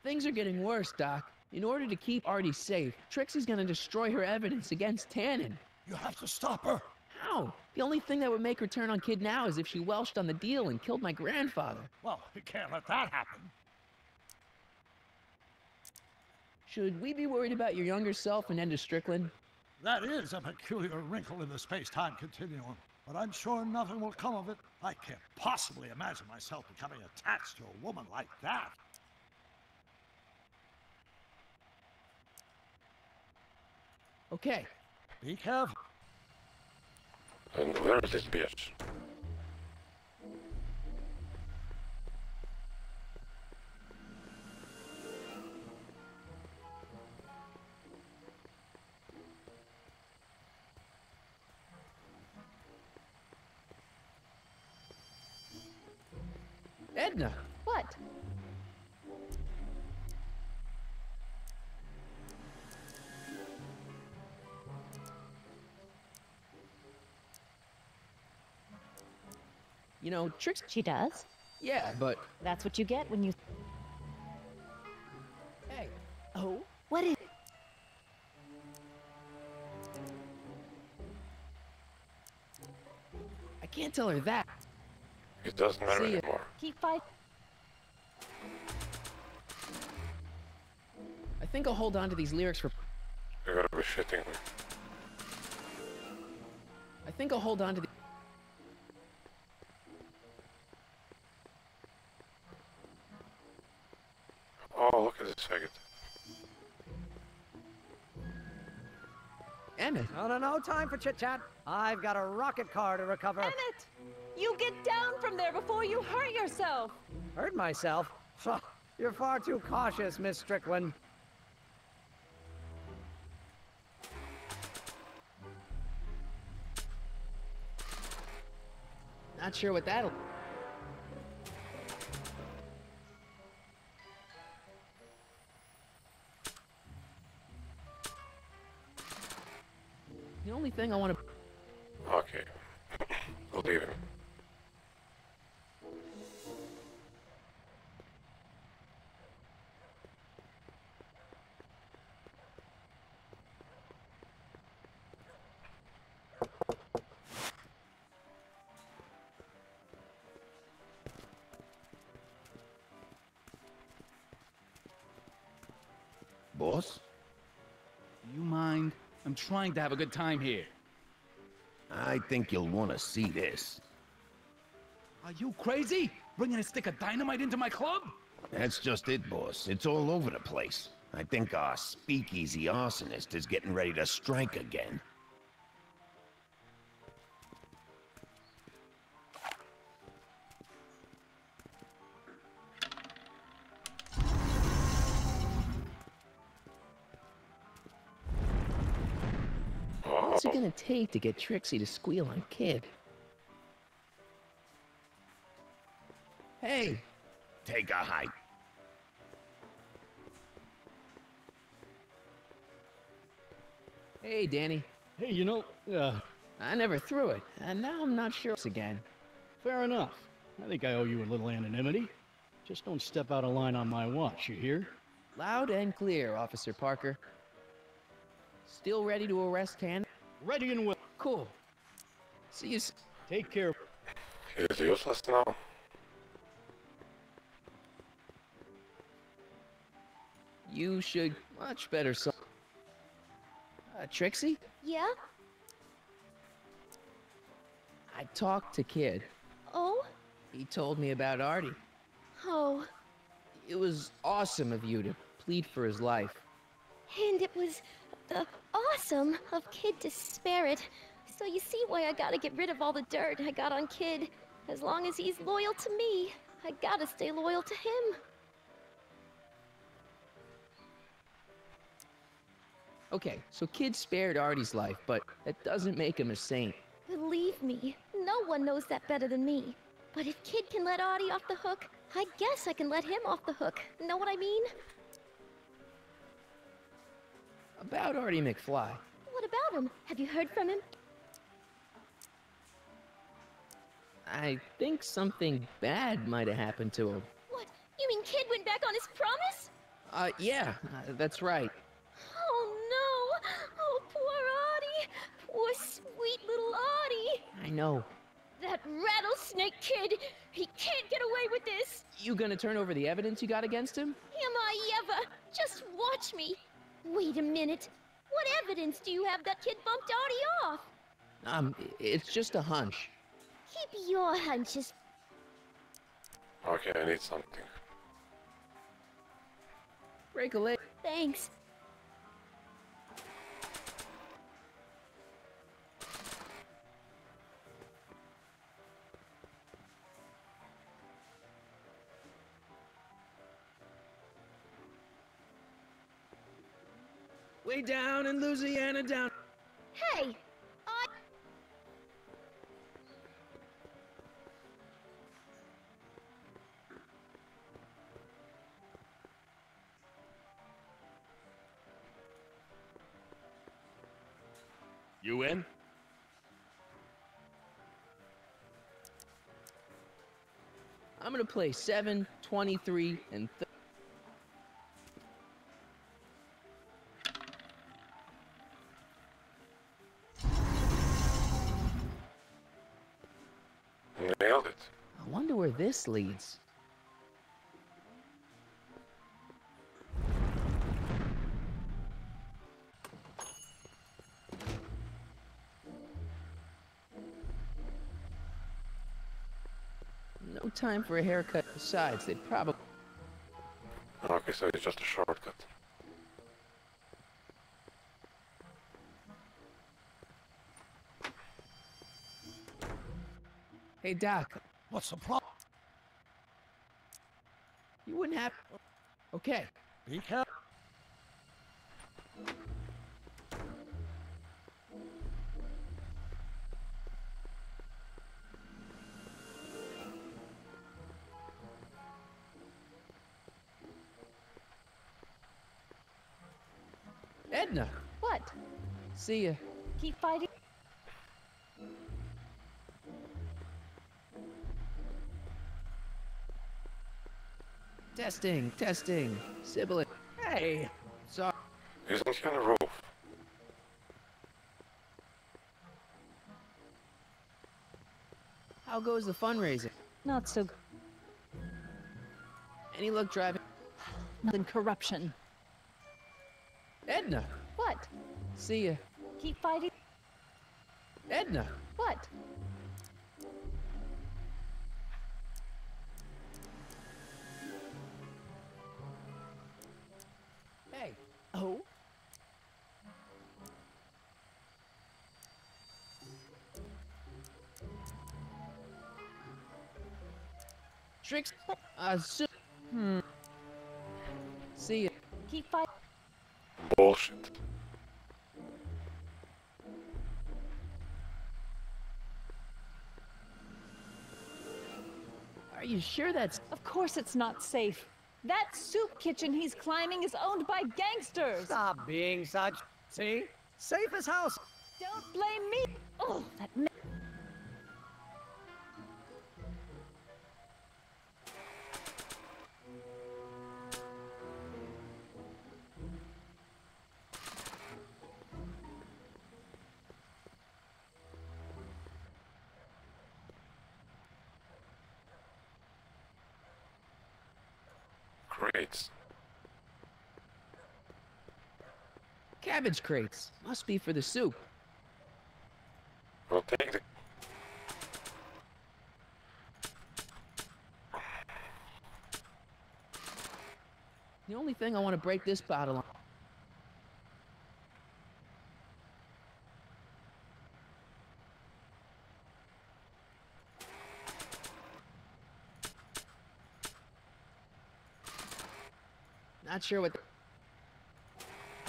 Things are getting worse, Doc. In order to keep Artie safe, Trixie's gonna destroy her evidence against Tannen. You have to stop her. How? The only thing that would make her turn on Kid now is if she welched on the deal and killed my grandfather. Well, you can't let that happen. Should we be worried about your younger self and Enda Strickland? That is a peculiar wrinkle in the space-time continuum, but I'm sure nothing will come of it. I can't possibly imagine myself becoming attached to a woman like that. Okay. Be careful. And where is this bitch? Edna! What? You know, Trix... She does? Yeah, but... That's what you get when you... Hey. Oh? What is... I can't tell her that. It doesn't matter See ya. anymore. Keep fighting. I think I'll hold on to these lyrics for... You gotta be shitting me. I think I'll hold on to the... Oh, look at this faggot. Emmett! No time for chit-chat. I've got a rocket car to recover. Emmett! You get down from there before you hurt yourself! Hurt myself? You're far too cautious, Miss Strickland. Not sure what that'll... The only thing I want to... Okay. We'll leave him. Boss? You mind? I'm trying to have a good time here. I think you'll want to see this. Are you crazy? Bringing a stick of dynamite into my club? That's just it, boss. It's all over the place. I think our speakeasy arsonist is getting ready to strike again. What's it gonna take to get Trixie to squeal on Kid? Hey! Take a hike. Hey, Danny. Hey, you know, I never threw it, and now I'm not sure again. fair enough. I think I owe you a little anonymity. Just don't step out of line on my watch, you hear? Loud and clear, Officer Parker. Still ready to arrest Tan? Ready and willing. Cool. See you. Take care. He's useless now. You should much better. Trixie? Yeah? I talked to Kid. Oh? He told me about Artie. Oh. It was awesome of you to plead for his life. And it was awesome of Kid to spare it. So you see why I gotta get rid of all the dirt I got on Kid. As long as he's loyal to me, I gotta stay loyal to him. Okay, so Kid spared Artie's life, but that doesn't make him a saint. Believe me, no one knows that better than me. But if Kid can let Artie off the hook, I guess I can let him off the hook. Know what I mean? About Artie McFly. What about him? Have you heard from him? I think something bad might have happened to him. What? You mean Kid went back on his promise? Yeah, that's right. Oh no! Oh, poor Artie! Poor sweet little Artie! I know. That rattlesnake Kid! He can't get away with this! You gonna turn over the evidence you got against him? Am I ever? Just watch me! Wait a minute. What evidence do you have that Kid bumped Artie off? It's just a hunch. Keep your hunches. Okay, I need something. Break a leg. Thanks. Way down in Louisiana, down. Hey! You in? I'm gonna play 7, 23, and Nailed it. I wonder where this leads. No time for a haircut. Besides, they'd probably... Okay, so it's just a shortcut. Hey, Doc. What's the problem? You wouldn't have... Okay. Be careful. Edna. What? See ya. Keep fighting. Testing, testing. Sibling. Hey. Sorry. Isn't he on the roof? How goes the fundraising? Not so good. Any luck driving? Nothing corruption. Edna! What? See ya. Keep fighting. Edna! What? Hey! Oh? Tricks. See ya. Keep fighting. Bullshit. Are you sure that's... Of course it's not safe. That soup kitchen he's climbing is owned by gangsters. Stop being such. See? Safe as house. Don't blame me. Oh, that. Crates. Cabbage crates. Must be for the soup. We'll take the... The only thing I want to break this bottle on... Not sure what...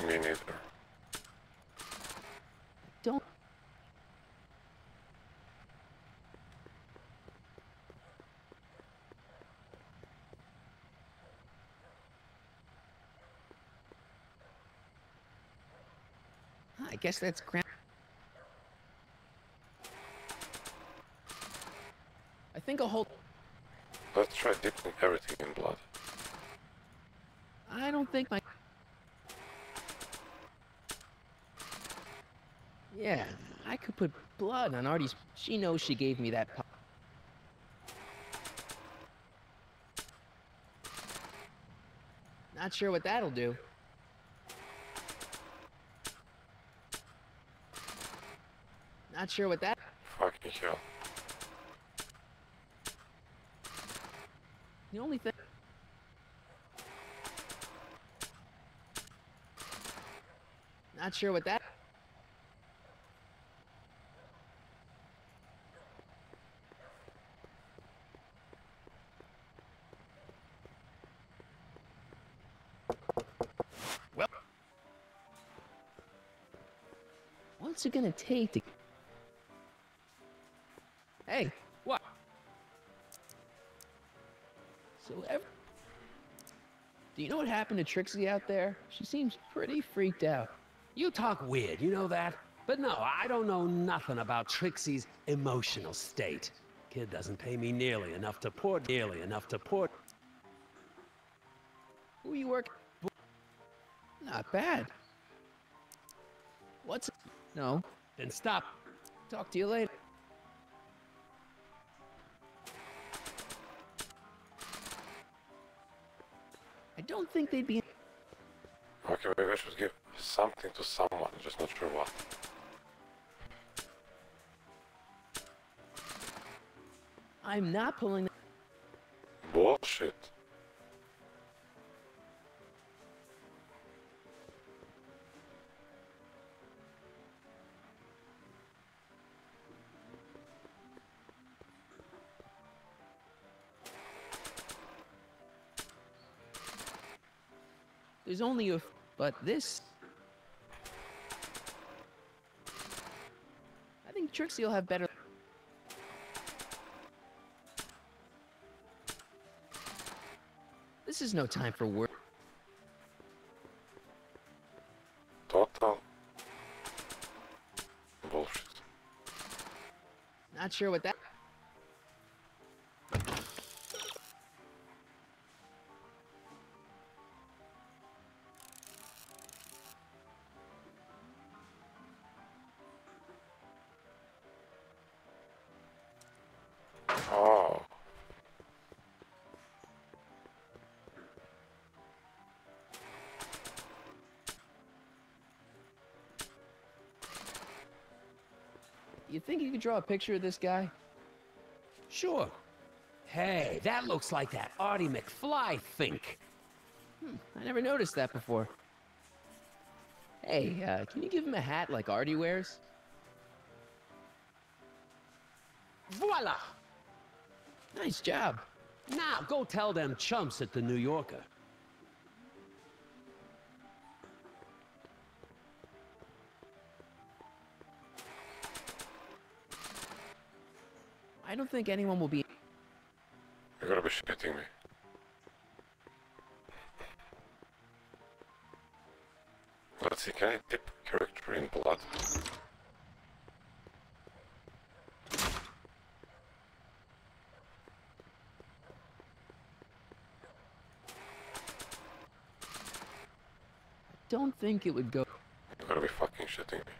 Me neither. Don't... I guess that's I think I'll hold... Let's try dipping everything in blood. I don't think my... Yeah, I could put blood on Artie's... She knows she gave me that pop. Not sure what that'll do. Not sure what that... Fucking hell. The only thing... Not sure what that... Well... What's it gonna take to... Hey, What? so do you know what happened to Trixie out there? She seems pretty freaked out. You talk weird, you know that? But no, I don't know nothing about Trixie's emotional state. Kid doesn't pay me nearly enough to port. Who you work? Not bad. What's... No. Then stop. Talk to you later. I don't think they'd be... Okay, maybe I should give something to someone, just not sure what. I'm not pulling... Bullshit. There's only a... But this... I think Trixie will have better... This is no time for work. Total bullshit. Not sure what that... Oh. You think you could draw a picture of this guy? Sure. Hey, that looks like that Artie McFly think. I never noticed that before. Hey, can you give him a hat like Artie wears? Voila! Nice job. Now, go tell them chumps at the New Yorker. I don't think anyone will be... You gotta be shitting me. Let's see, can I dip character in blood? Don't think it would go... You gotta be fucking shitting me.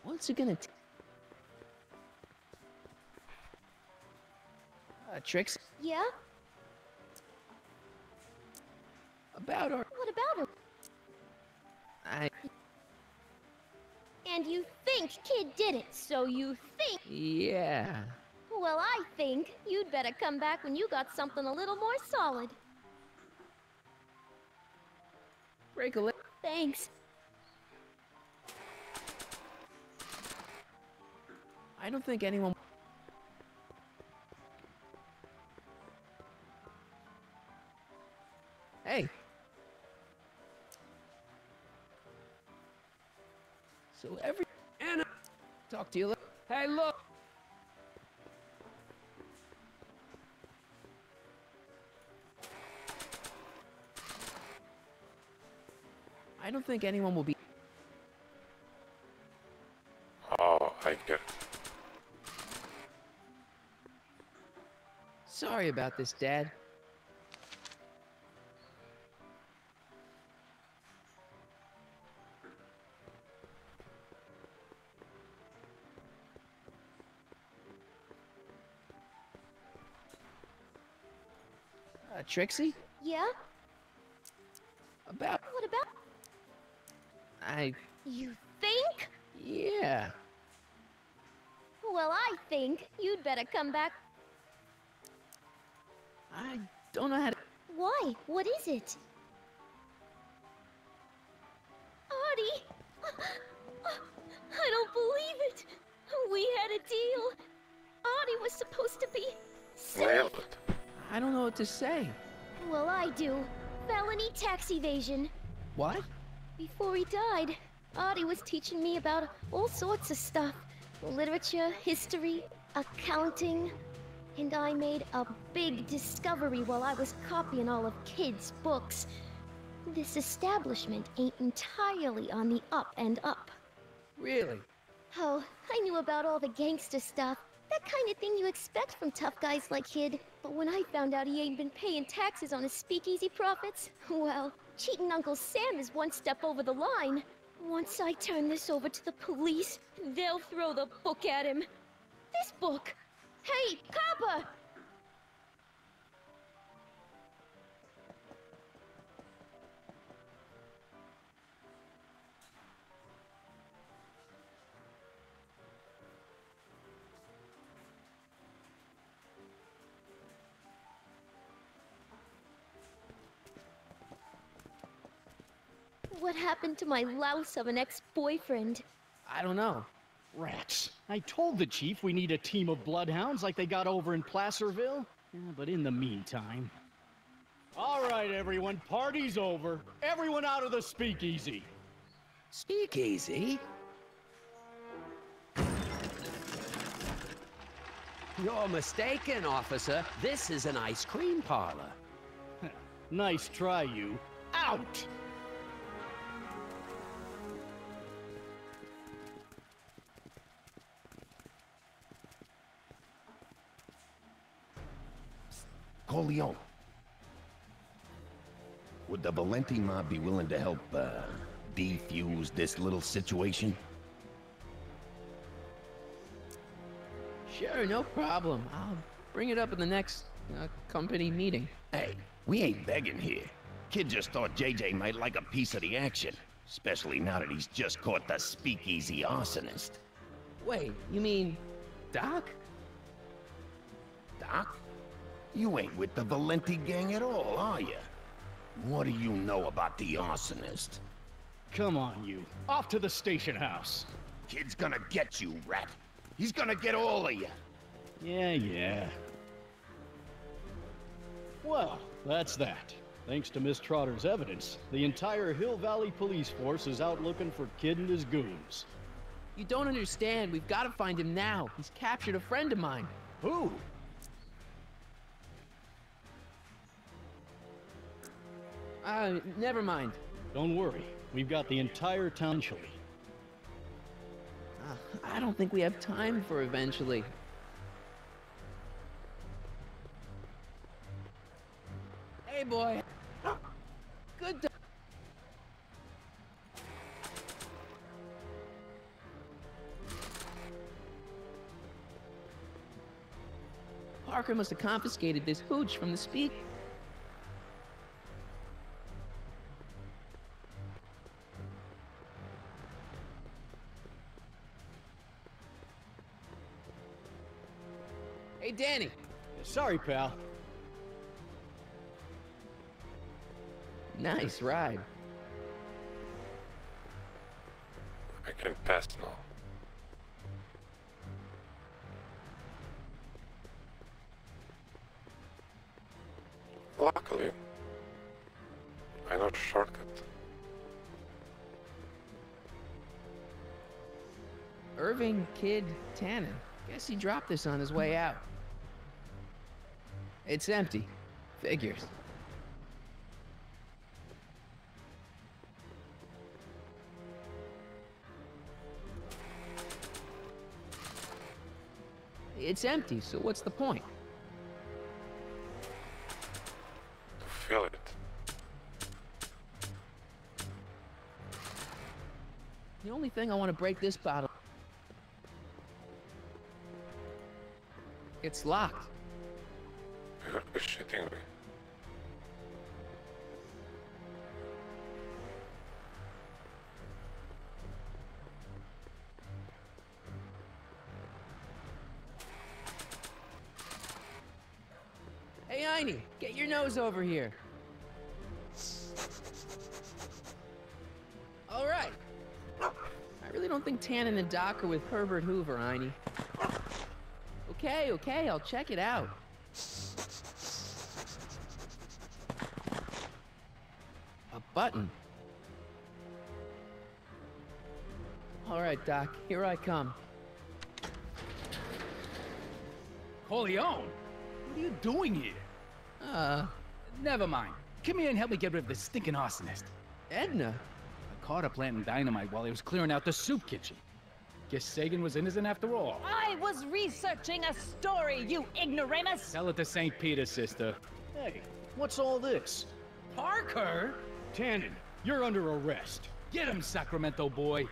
What's it gonna take? Tricks? Yeah? About our... What about him? And you think Kid did it, so you think... Yeah. Well, I think you'd better come back when you got something a little more solid. Break a leg. Thanks. I don't think anyone... Hey. So every... Anna! Talk to you later. Hey, look! I don't think anyone will be... Oh, I get it. Sorry about this, Dad. Trixie? Yeah? About... What about... You think? Yeah. Well, I think you'd better come back... I don't know how to... Why? What is it? Artie! I don't believe it! We had a deal! Artie was supposed to be... Nailed it. I don't know what to say. Well, I do. Felony tax evasion. What? Before he died, Artie was teaching me about all sorts of stuff. Literature, history, accounting. And I made a big discovery while I was copying all of Kid's books. This establishment ain't entirely on the up and up. Really? Oh, I knew about all the gangster stuff. That kind of thing you expect from tough guys like Kid. But when I found out he ain't been paying taxes on his speakeasy profits, well, cheating Uncle Sam is one step over the line. Once I turn this over to the police, they'll throw the book at him. This book! Hey, copper! What happened to my louse of an ex-boyfriend? I don't know. Rats. I told the chief we need a team of bloodhounds like they got over in Placerville. Yeah, but in the meantime... All right, everyone, party's over. Everyone out of the speakeasy. Speakeasy? You're mistaken, officer. This is an ice cream parlor. Nice try, you. Out! Corleone. Would the Valenti mob be willing to help, defuse this little situation? Sure, no problem. I'll bring it up in the next company meeting. Hey, We ain't begging here. Kid just thought JJ might like a piece of the action. Especially now that he's just caught the speakeasy arsonist. Wait, you mean Doc? Doc? You ain't with the Valenti gang at all, are you? What do you know about the arsonist? Come on, you. Off to the station house. Kid's gonna get you, rat. He's gonna get all of you. Yeah. Well, that's that. Thanks to Miss Trotter's evidence, the entire Hill Valley police force is out looking for Kid and his goons. You don't understand. We've got to find him now. He's captured a friend of mine. Who? Never mind. Don't worry. We've got the entire town chilly. I don't think we have time for eventually. Hey, boy. Good. Parker must have confiscated this hooch from the speak. Hey, Danny. Sorry, pal. Nice ride. I can pass now. Luckily, I know the shortcut. Irving Kid Tannen. Guess he dropped this on his way out. It's empty. Figures. It's empty, so what's the point? To fill it. The only thing I want to break this bottle. It's locked. You're shitting me. Hey, Einie, get your nose over here. All right. I really don't think Tannen and Doc are with Herbert Hoover, Einie. Okay, I'll check it out. A button. All right, Doc, here I come. Corleone? What are you doing here? Never mind. Come here and help me get rid of this stinking arsonist. Edna? I caught her planting dynamite while he was clearing out the soup kitchen. Guess Sagan was innocent after all. I was researching a story, you ignoramus! Tell it to St. Peter, sister. Hey, what's all this? Parker? Tannen, you're under arrest. Get him, Sacramento boy.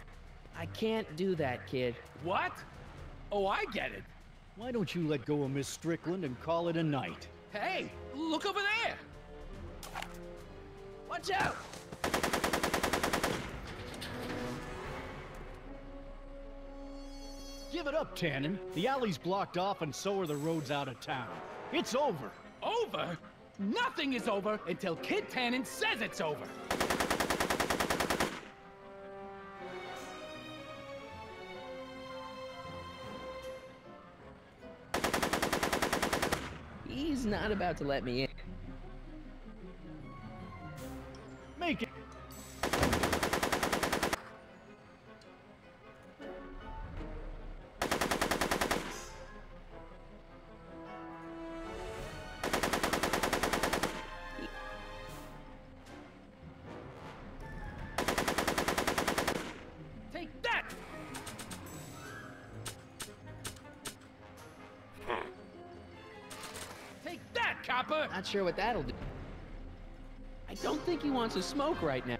I can't do that, kid. What? Oh, I get it. Why don't you let go of Miss Strickland and call it a night? Hey, look over there! Watch out! Give it up, Tannen. The alley's blocked off and so are the roads out of town. It's over. Over? Nothing is over until Kid Tannen says it's over. He's not about to let me in. Make it. Take that! Take that, copper! Not sure what that'll do. I don't think he wants to smoke right now.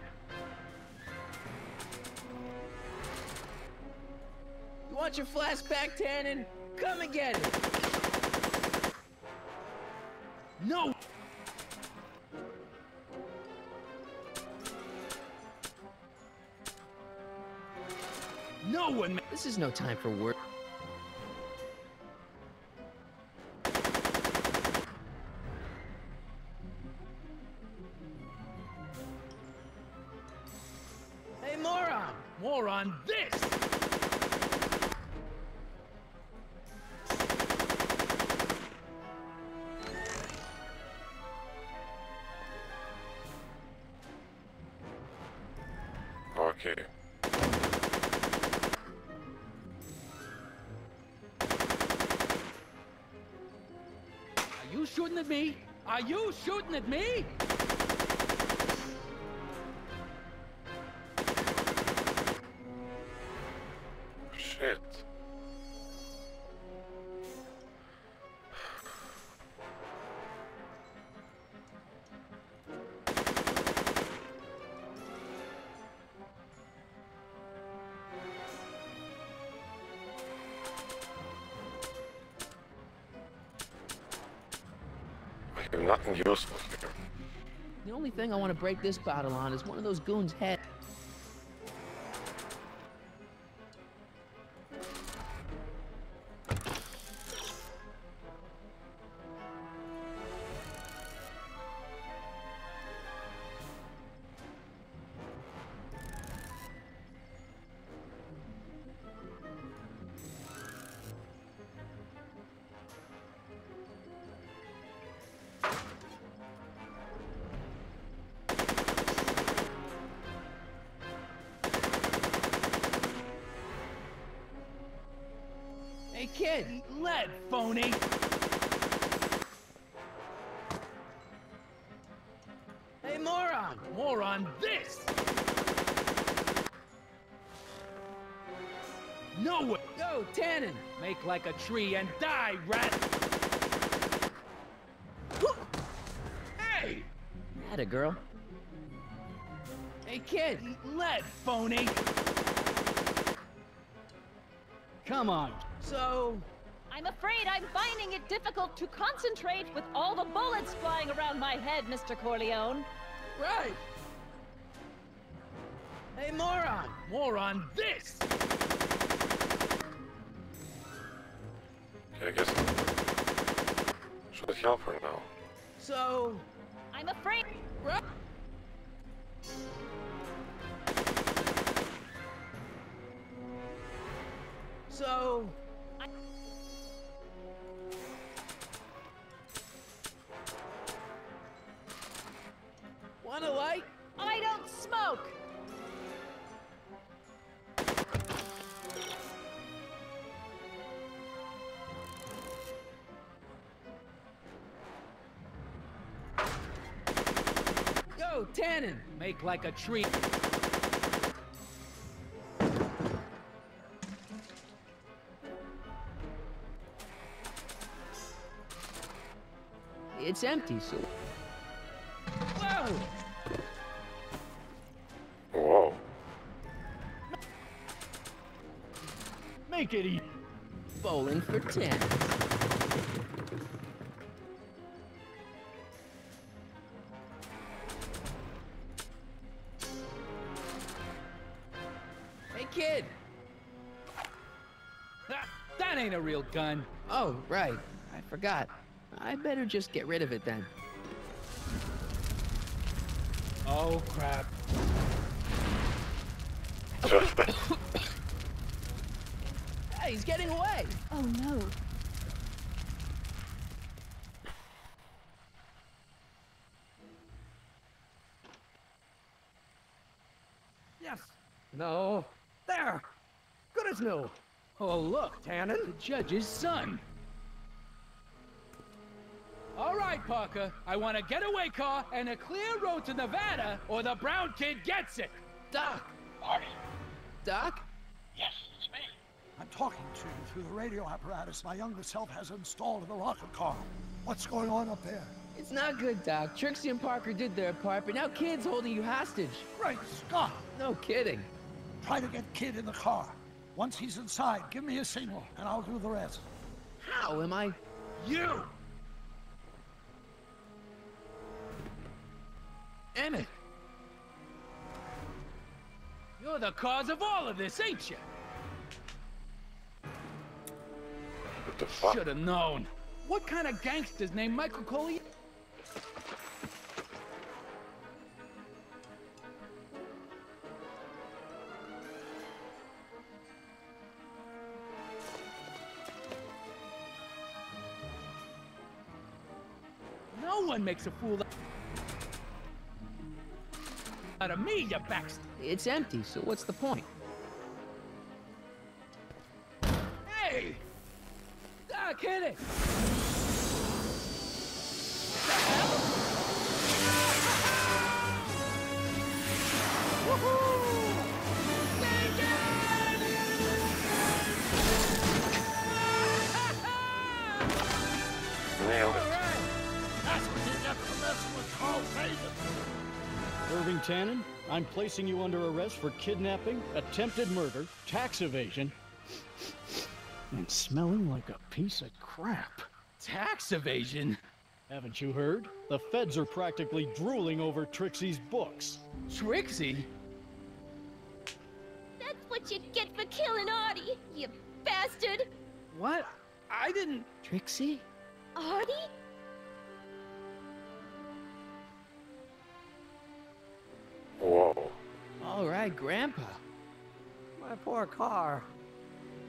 You want your flask back, Tannen? Come and get it! No! No one. This is no time for work. Hey, moron! More on this! Okay. Are you shooting at me? Are you shooting at me? Shit. I have nothing useful here. The only thing I want to break this bottle on is one of those goons' head. Hey, kid! Lead, phony! Hey, moron! More on this! No way! Yo, Tannen! Make like a tree and die, rat! Hey! Atta girl. Hey, kid! Lead, phony! Come on. So... I'm afraid I'm finding it difficult to concentrate with all the bullets flying around my head, Mr. Corleone. Right! Hey, moron! More on this! Okay, I guess should help her now. So... I'm afraid... Right. So... Want a light? I don't smoke! Yo, Tannen! Make like a tree. It's empty, so... Whoa! Whoa. Make it easy. Bowling for 10. Hey, kid! That ain't a real gun. Oh, right. I forgot. I better just get rid of it then. Oh, crap. Hey, he's getting away! Oh, no. Yes. No. There. Good as new. Oh, look, Tannen? the judge's son. All right, Parker. I want a getaway car and a clear road to Nevada, or the brown kid gets it. Doc! Marty. Doc? Yes, it's me. I'm talking to you through the radio apparatus my younger self has installed in the rocket car. What's going on up there? It's not good, Doc. Trixie and Parker did their part, but now Kid's holding you hostage. Great Scott! No kidding. Try to get Kid in the car. Once he's inside, give me a signal, and I'll do the rest. How am I... You! Emmett! You're the cause of all of this, ain't you? What the fuck? Should have known. What kind of gangster's named Michael Coley? No one makes a fool out of me, you bastard. It's empty, so what's the point? Hey! Doc, hit it! Nailed it. That's what you get for messing with Carl Fagan. Irving Tannen, I'm placing you under arrest for kidnapping, attempted murder, tax evasion, and smelling like a piece of crap. Tax evasion? Haven't you heard? The feds are practically drooling over Trixie's books. Trixie? That's what you get for killing Artie, you bastard! What? I didn't... Trixie? Artie? Whoa. All right, Grandpa. My poor car.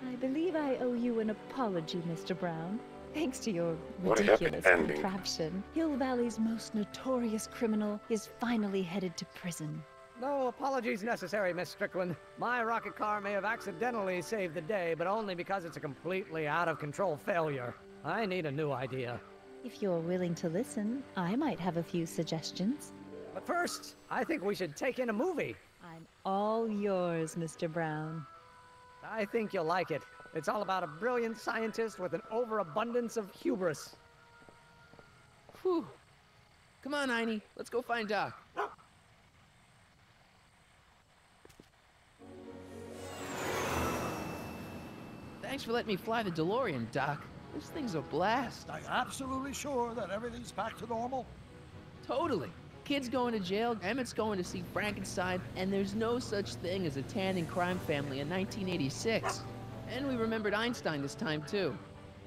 I believe I owe you an apology, Mr. Brown. Thanks to your What a happy ridiculous ending. contraption, Hill Valley's most notorious criminal is finally headed to prison. No apologies necessary, Miss Strickland. My rocket car may have accidentally saved the day, but only because it's a completely out-of-control failure. I need a new idea. If you're willing to listen, I might have a few suggestions. But first, I think we should take in a movie. I'm all yours, Mr. Brown. I think you'll like it. It's all about a brilliant scientist with an overabundance of hubris. Whew. Come on, Einie. Let's go find Doc. Thanks for letting me fly the DeLorean, Doc. This thing's a blast. Are you absolutely sure that everything's back to normal? Totally. Kid's going to jail, Emmett's going to see Frankenstein, and there's no such thing as a Tannen crime family in 1986. And we remembered Einstein this time, too.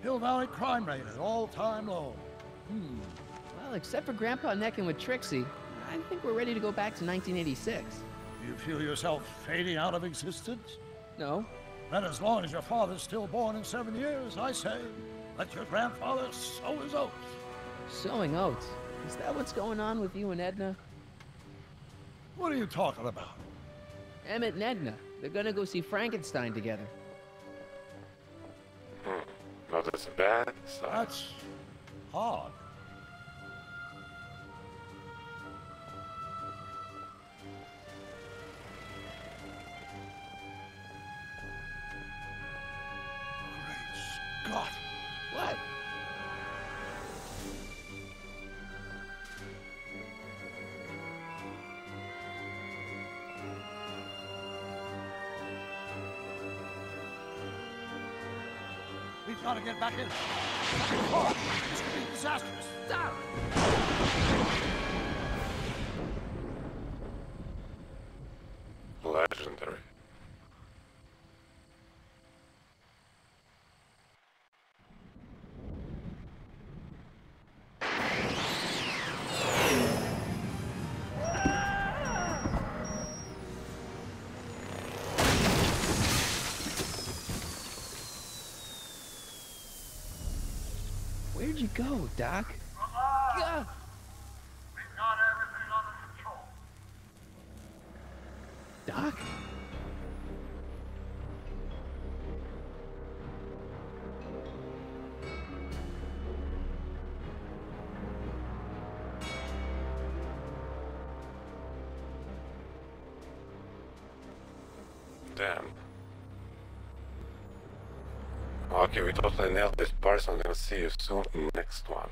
Hill Valley crime rate at all-time low. Well, except for Grandpa necking with Trixie, I think we're ready to go back to 1986. Do you feel yourself fading out of existence? No. Then as long as your father's still born in 7 years, I say, let your grandfather sow his oats. Sowing oats? Is that what's going on with you and Edna? What are you talking about? Emmett and Edna. They're gonna go see Frankenstein together. Not as bad. So. That's hard. Great Scott! What? We've got to get back in. Oh, this could be disastrous. Stop! Legendary. Where'd you go, Doc? Gah! We've got everything under control. Doc? Damn. Okay, we totally nailed this part, so I'm gonna see you soon in the next one.